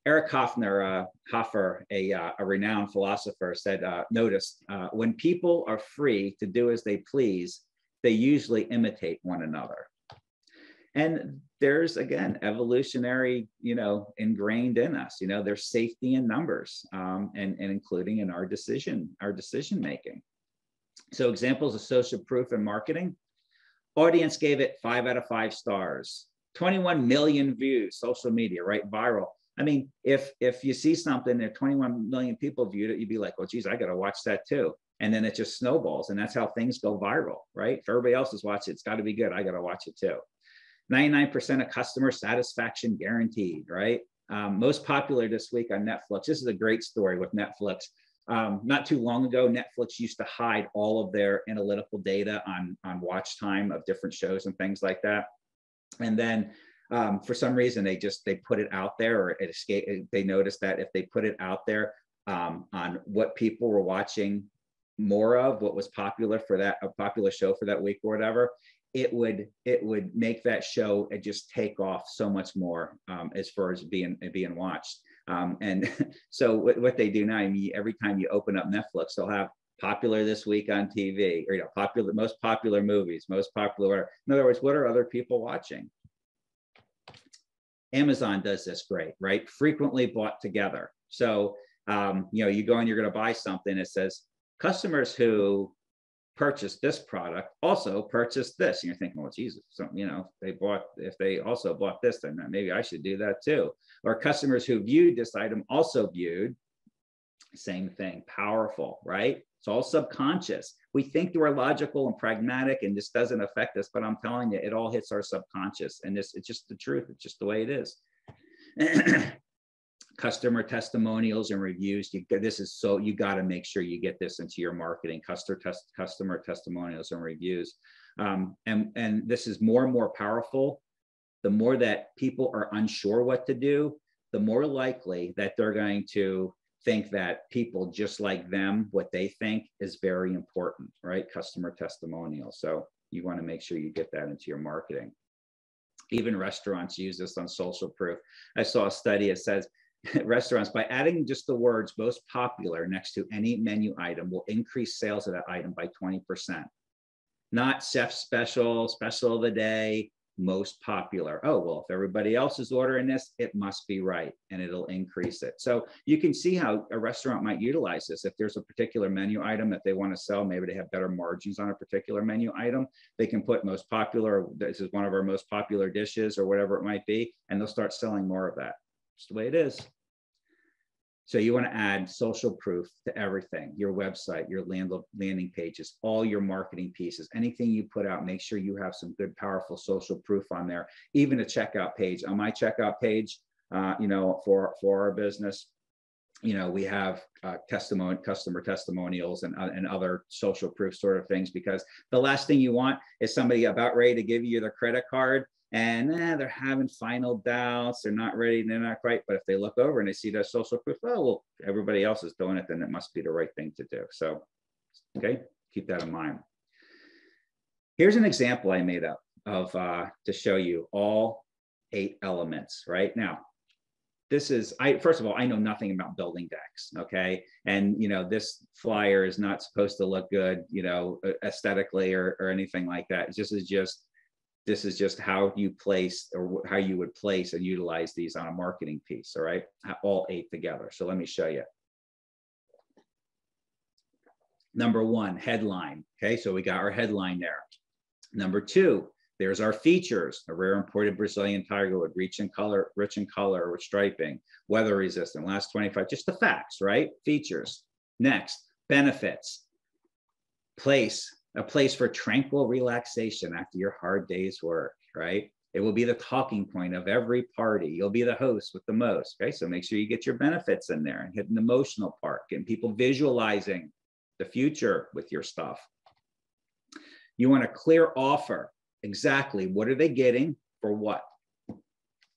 Eric Hoffer, a renowned philosopher, said, notice, when people are free to do as they please, they usually imitate one another. And there's, again, evolutionary, ingrained in us, there's safety in numbers, and including in our decision making. So examples of social proof in marketing: audience gave it 5 out of 5 stars, 21 million views, social media, right? Viral. I mean, if you see something and 21 million people viewed it, you'd be like, well, geez, I got to watch that too. And then it just snowballs. And that's how things go viral, right? If everybody else is watching, it's got to be good. I got to watch it too. 99% of customer satisfaction guaranteed, right? Most popular this week on Netflix. This is a great story with Netflix. Not too long ago, Netflix used to hide all of their analytical data on watch time of different shows and things like that. And then for some reason, they put it out there, or it escaped. They noticed that if they put it out there on what people were watching more of, what was popular for that, a popular show for that week or whatever, it would make that show and just take off so much more as far as being watched. And so what they do now, I mean, every time you open up Netflix, they'll have popular this week on TV, or most popular movies, most popular. In other words, what are other people watching? Amazon does this great, right? Frequently bought together. So you go and you're going to buy something. It says customers who purchased this product also purchased this, and you're thinking, well, Jesus, so, if they also bought this, then maybe I should do that too. Or customers who viewed this item also viewed. Same thing. Powerful, right? It's all subconscious. We think we're logical and pragmatic and this doesn't affect us, but I'm telling you, it all hits our subconscious, and it's just the truth. It's just the way it is. Customer testimonials and reviews. You got to make sure you get this into your marketing. Customer testimonials and reviews. And this is more and more powerful. The more that people are unsure what to do, the more likely that they're going to think that people just like them, what they think is very important, right? Customer testimonials. So you want to make sure you get that into your marketing. Even restaurants use this on social proof. I saw a study, it says restaurants, by adding just the words most popular next to any menu item, will increase sales of that item by 20%. Not chef special, special of the day, most popular. Oh, well, if everybody else is ordering this, it must be right, and it'll increase it. So you can see how a restaurant might utilize this. If there's a particular menu item that they want to sell, maybe they have better margins on a particular menu item, they can put most popular, this is one of our most popular dishes, or whatever it might be, and they'll start selling more of that. Just the way it is. So you want to add social proof to everything, your website, your landing pages, all your marketing pieces, anything you put out, make sure you have some good, powerful social proof on there. Even a checkout page. On my checkout page, for our business, we have customer testimonials and other social proof sort of things, because the last thing you want is somebody about ready to give you their credit card and they're having final doubts, they're not ready, they're not quite, but if they look over and they see their social proof, oh, well, everybody else is doing it, then it must be the right thing to do. So, okay, keep that in mind. Here's an example I made up of to show you all 8 elements. Right now, this is, first of all, I know nothing about building decks, okay? And, this flyer is not supposed to look good, aesthetically or anything like that. This is just how you place, or how you would place and utilize these on a marketing piece, all right? All 8 together. So let me show you. Number 1, headline. Okay, so we got our headline there. Number 2, there's our features: a rare imported Brazilian tiger wood, rich in color with striping, weather resistant, last 25, just the facts, right? Features. Next, benefits. A place for tranquil relaxation after your hard day's work, right? It will be the talking point of every party. You'll be the host with the most, okay? So make sure you get your benefits in there and hit an emotional part, getting people visualizing the future with your stuff. You want a clear offer. Exactly what are they getting for what?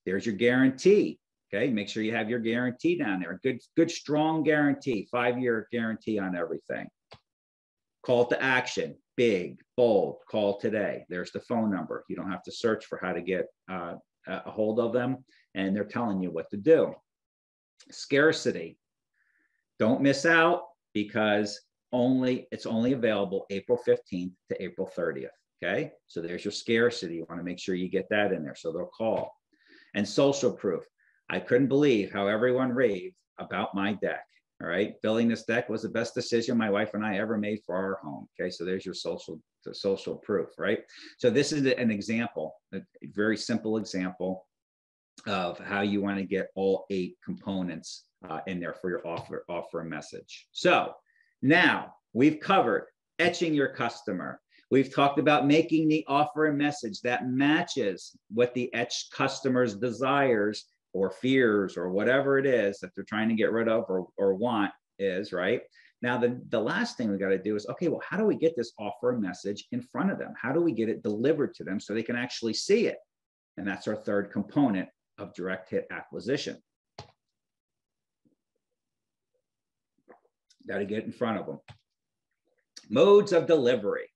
There's your guarantee, okay? Make sure you have your guarantee down there. Good strong guarantee, 5-year guarantee on everything. Call to action, big, bold, call today. There's the phone number. You don't have to search for how to get a hold of them, and they're telling you what to do. Scarcity. Don't miss out because it's only available April 15th to April 30th. Okay. So there's your scarcity. You want to make sure you get that in there. So they'll call. And social proof. I couldn't believe how everyone raved about my deck. All right. Building this deck was the best decision my wife and I ever made for our home. Okay. So there's your social proof, right? So this is an example, a very simple example of how you want to get all 8 components in there for your offer message. So now we've covered etching your customer. We've talked about making the offer and message that matches what the etched customer's desires or fears or whatever it is that they're trying to get rid of or want is, right? Now, the last thing we got to do is, okay, well, how do we get this offer and message in front of them? How do we get it delivered to them so they can actually see it? And that's our third component of direct hit acquisition. Got to get in front of them. Modes of delivery.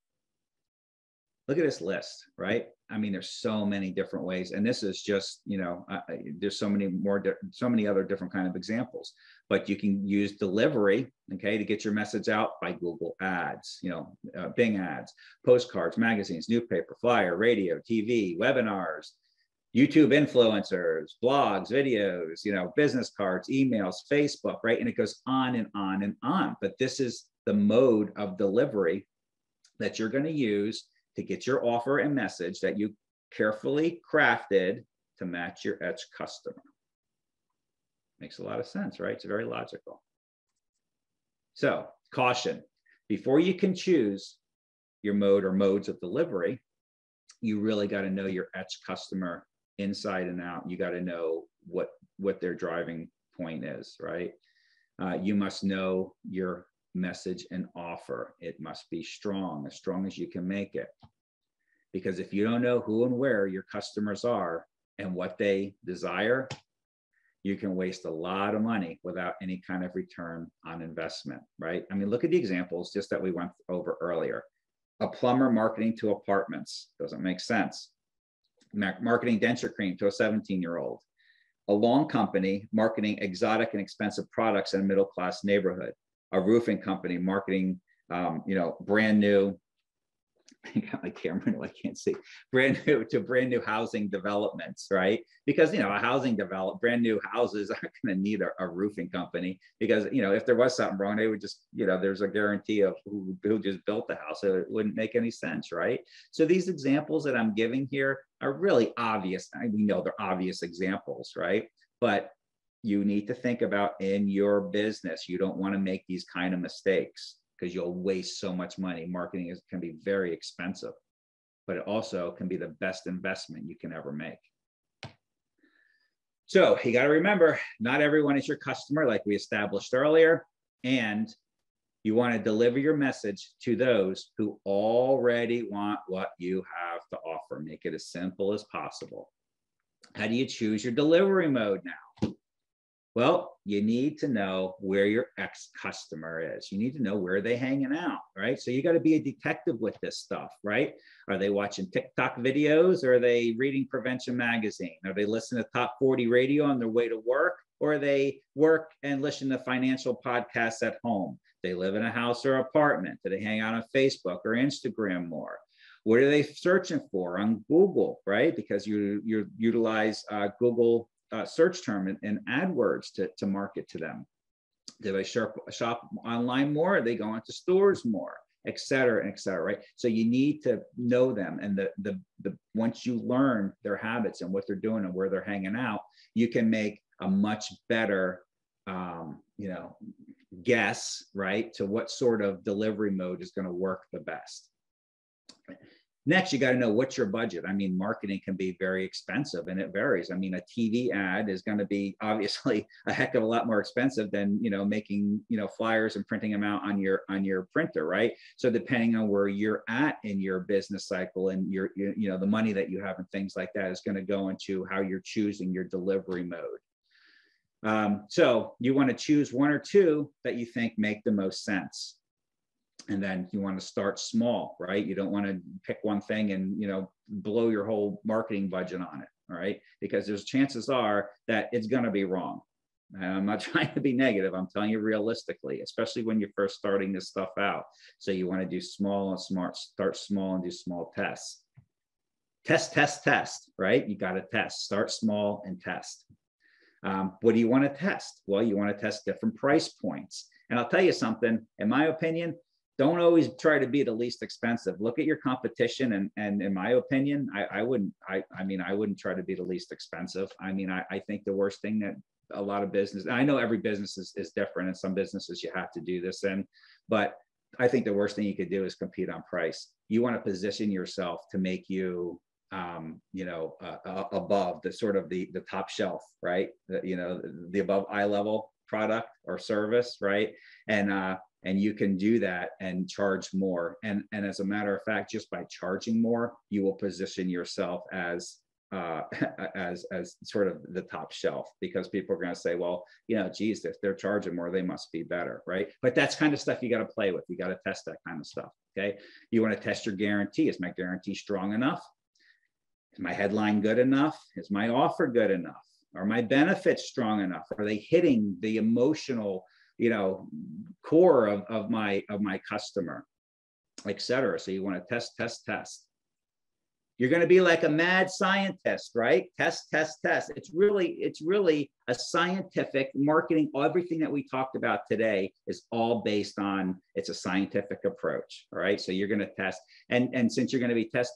Look at this list, right? I mean, there's so many different ways, and this is just, there's so many other different kind of examples. But you can use delivery, okay, to get your message out by Google Ads, Bing Ads, postcards, magazines, newspaper, flyer, radio, TV, webinars, YouTube influencers, blogs, videos, business cards, emails, Facebook, right? And it goes on and on and on. But this is the mode of delivery that you're going to use to get your offer and message that you carefully crafted to match your etched customer. Makes a lot of sense, right? It's very logical. So, caution. Before you can choose your mode or modes of delivery, you really got to know your etched customer inside and out. You got to know what their driving point is, right? You must know your message and offer. It must be strong as you can make it. Because if you don't know who and where your customers are and what they desire, you can waste a lot of money without any kind of return on investment, right? I mean, look at the examples just that we went over earlier. A plumber marketing to apartments doesn't make sense. Marketing denture cream to a 17-year-old. A lawn company marketing exotic and expensive products in a middle-class neighborhood. A roofing company marketing, brand new, I got my camera, I can't see, brand new housing developments, right? Because, brand new houses aren't going to need a roofing company because, if there was something wrong, they would just, there's a guarantee of who just built the house. So it wouldn't make any sense, right? So these examples that I'm giving here are really obvious. We know they're obvious examples, right? But you need to think about in your business, you don't want to make these kind of mistakes because you'll waste so much money. Marketing can be very expensive, but it also can be the best investment you can ever make. So you got to remember, not everyone is your customer, like we established earlier, and you want to deliver your message to those who already want what you have to offer. Make it as simple as possible. How do you choose your delivery mode now? Well, you need to know where your ex-customer is. You need to know where they're hanging out, right? So you got to be a detective with this stuff, right? Are they watching TikTok videos? Or are they reading Prevention Magazine? Are they listening to Top 40 radio on their way to work? Or are they work and listen to financial podcasts at home? They live in a house or apartment? Do they hang out on Facebook or Instagram more? What are they searching for on Google, right? Because you utilize Google search term and AdWords to market to them. Do they shop online more? Are they going to stores more, et cetera, right? So you need to know them, and the once you learn their habits and what they're doing and where they're hanging out, you can make a much better guess, right, to what sort of delivery mode is going to work the best. Next, you got to know what's your budget. I mean, marketing can be very expensive and it varies. I mean, a TV ad is going to be obviously a heck of a lot more expensive than, making, flyers and printing them out on your printer, right? So depending on where you're at in your business cycle and your the money that you have and things like that is going to go into how you're choosing your delivery mode. So you want to choose one or two that you think make the most sense. And then you want to start small, right? You don't want to pick one thing and, blow your whole marketing budget on it, all right? Because there's chances are that it's going to be wrong. And I'm not trying to be negative. I'm telling you realistically, especially when you're first starting this stuff out. So you want to do small and smart, start small and do small tests. Test, right? You got to test, start small and test. What do you want to test? Well, you want to test different price points. And I'll tell you something, in my opinion, don't always try to be the least expensive. Look at your competition. And in my opinion, I wouldn't try to be the least expensive. I mean, I think the worst thing that a lot of business, I know every business is different, and some businesses you have to do this in, but I think the worst thing you could do is compete on price. You want to position yourself to make you, above the sort of the top shelf, right? The above eye level product or service, right? And you can do that and charge more. And as a matter of fact, just by charging more, you will position yourself as sort of the top shelf, because people are going to say, well, geez, if they're charging more, they must be better, right? But that's kind of stuff you got to play with. You got to test that kind of stuff. Okay. You want to test your guarantee. Is my guarantee strong enough? Is my headline good enough? Is my offer good enough? Are my benefits strong enough? Are they hitting the emotional, core of my customer, et cetera? So you want to test. You're going to be like a mad scientist, right? Test. It's really a scientific marketing. Everything that we talked about today is all based on, it's a scientific approach. All right. So you're going to test. And since you're going to be test,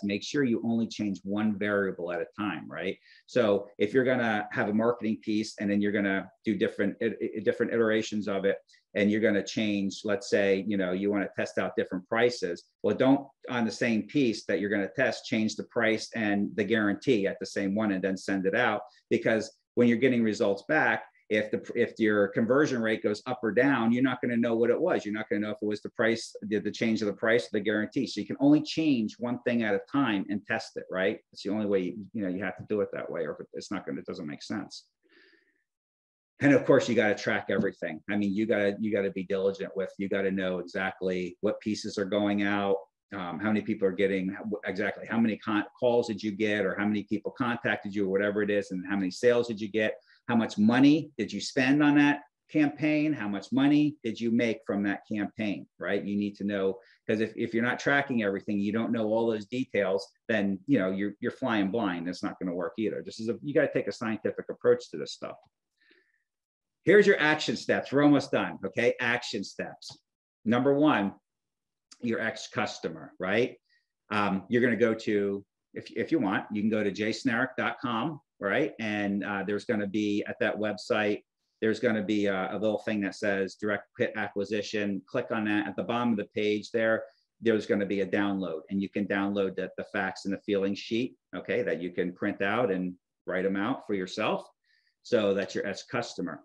make sure you only change one variable at a time, right? So if you're going to have a marketing piece and then you're going to do different iterations of it, and you're going to change, let's say, you want to test out different prices. Well, don't on the same piece that you're going to test, change the price and the guarantee at the same one and then send it out. Because when you're getting results back, if your conversion rate goes up or down, you're not going to know what it was. You're not going to know if it was the price, the change of the price, or the guarantee. So you can only change one thing at a time and test it, right? It's the only way, you have to do it that way, or it doesn't make sense. And of course, you got to track everything. I mean, you got to be diligent you got to know exactly what pieces are going out, how many people are getting, exactly how many calls did you get, or how many people contacted you, or whatever it is, and how many sales did you get, how much money did you spend on that campaign, how much money did you make from that campaign, right? You need to know, because if you're not tracking everything, you don't know all those details, then you're flying blind. It's not going to work either. You got to take a scientific approach to this stuff. Here's your action steps. We're almost done. Okay. Action steps. Number one, your ex-customer, right? You're going to go to, if you want, you can go to jsnarek.com, right? And there's going to be at that website, there's going to be a little thing that says direct hit acquisition. Click on that. At the bottom of the page there's going to be a download, and you can download the facts and the feeling sheet, okay, that you can print out and write them out for yourself. So that's your ex-customer.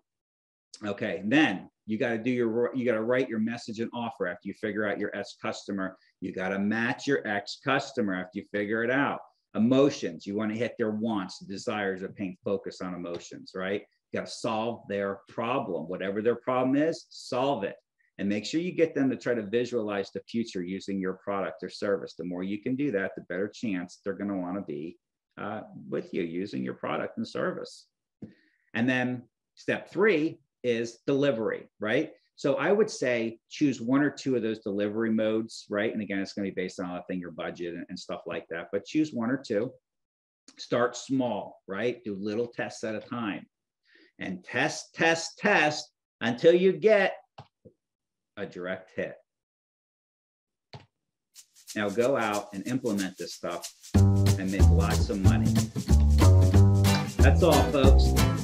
Okay, then you got to write your message and offer after you figure out your ex-customer. You got to match your ex-customer after you figure it out. Emotions, you want to hit their wants, desires, or pain. Focus on emotions, right? You got to solve their problem. Whatever their problem is, solve it. And make sure you get them to try to visualize the future using your product or service. The more you can do that, the better chance they're going to want to be with you using your product and service. And then step 3 is delivery, right? So I would say choose one or two of those delivery modes, right? And again, it's going to be based on your budget and stuff like that, but choose one or two. Start small, right? Do little tests at a time, and test until you get a direct hit. Now go out and implement this stuff and make lots of money. That's all, folks.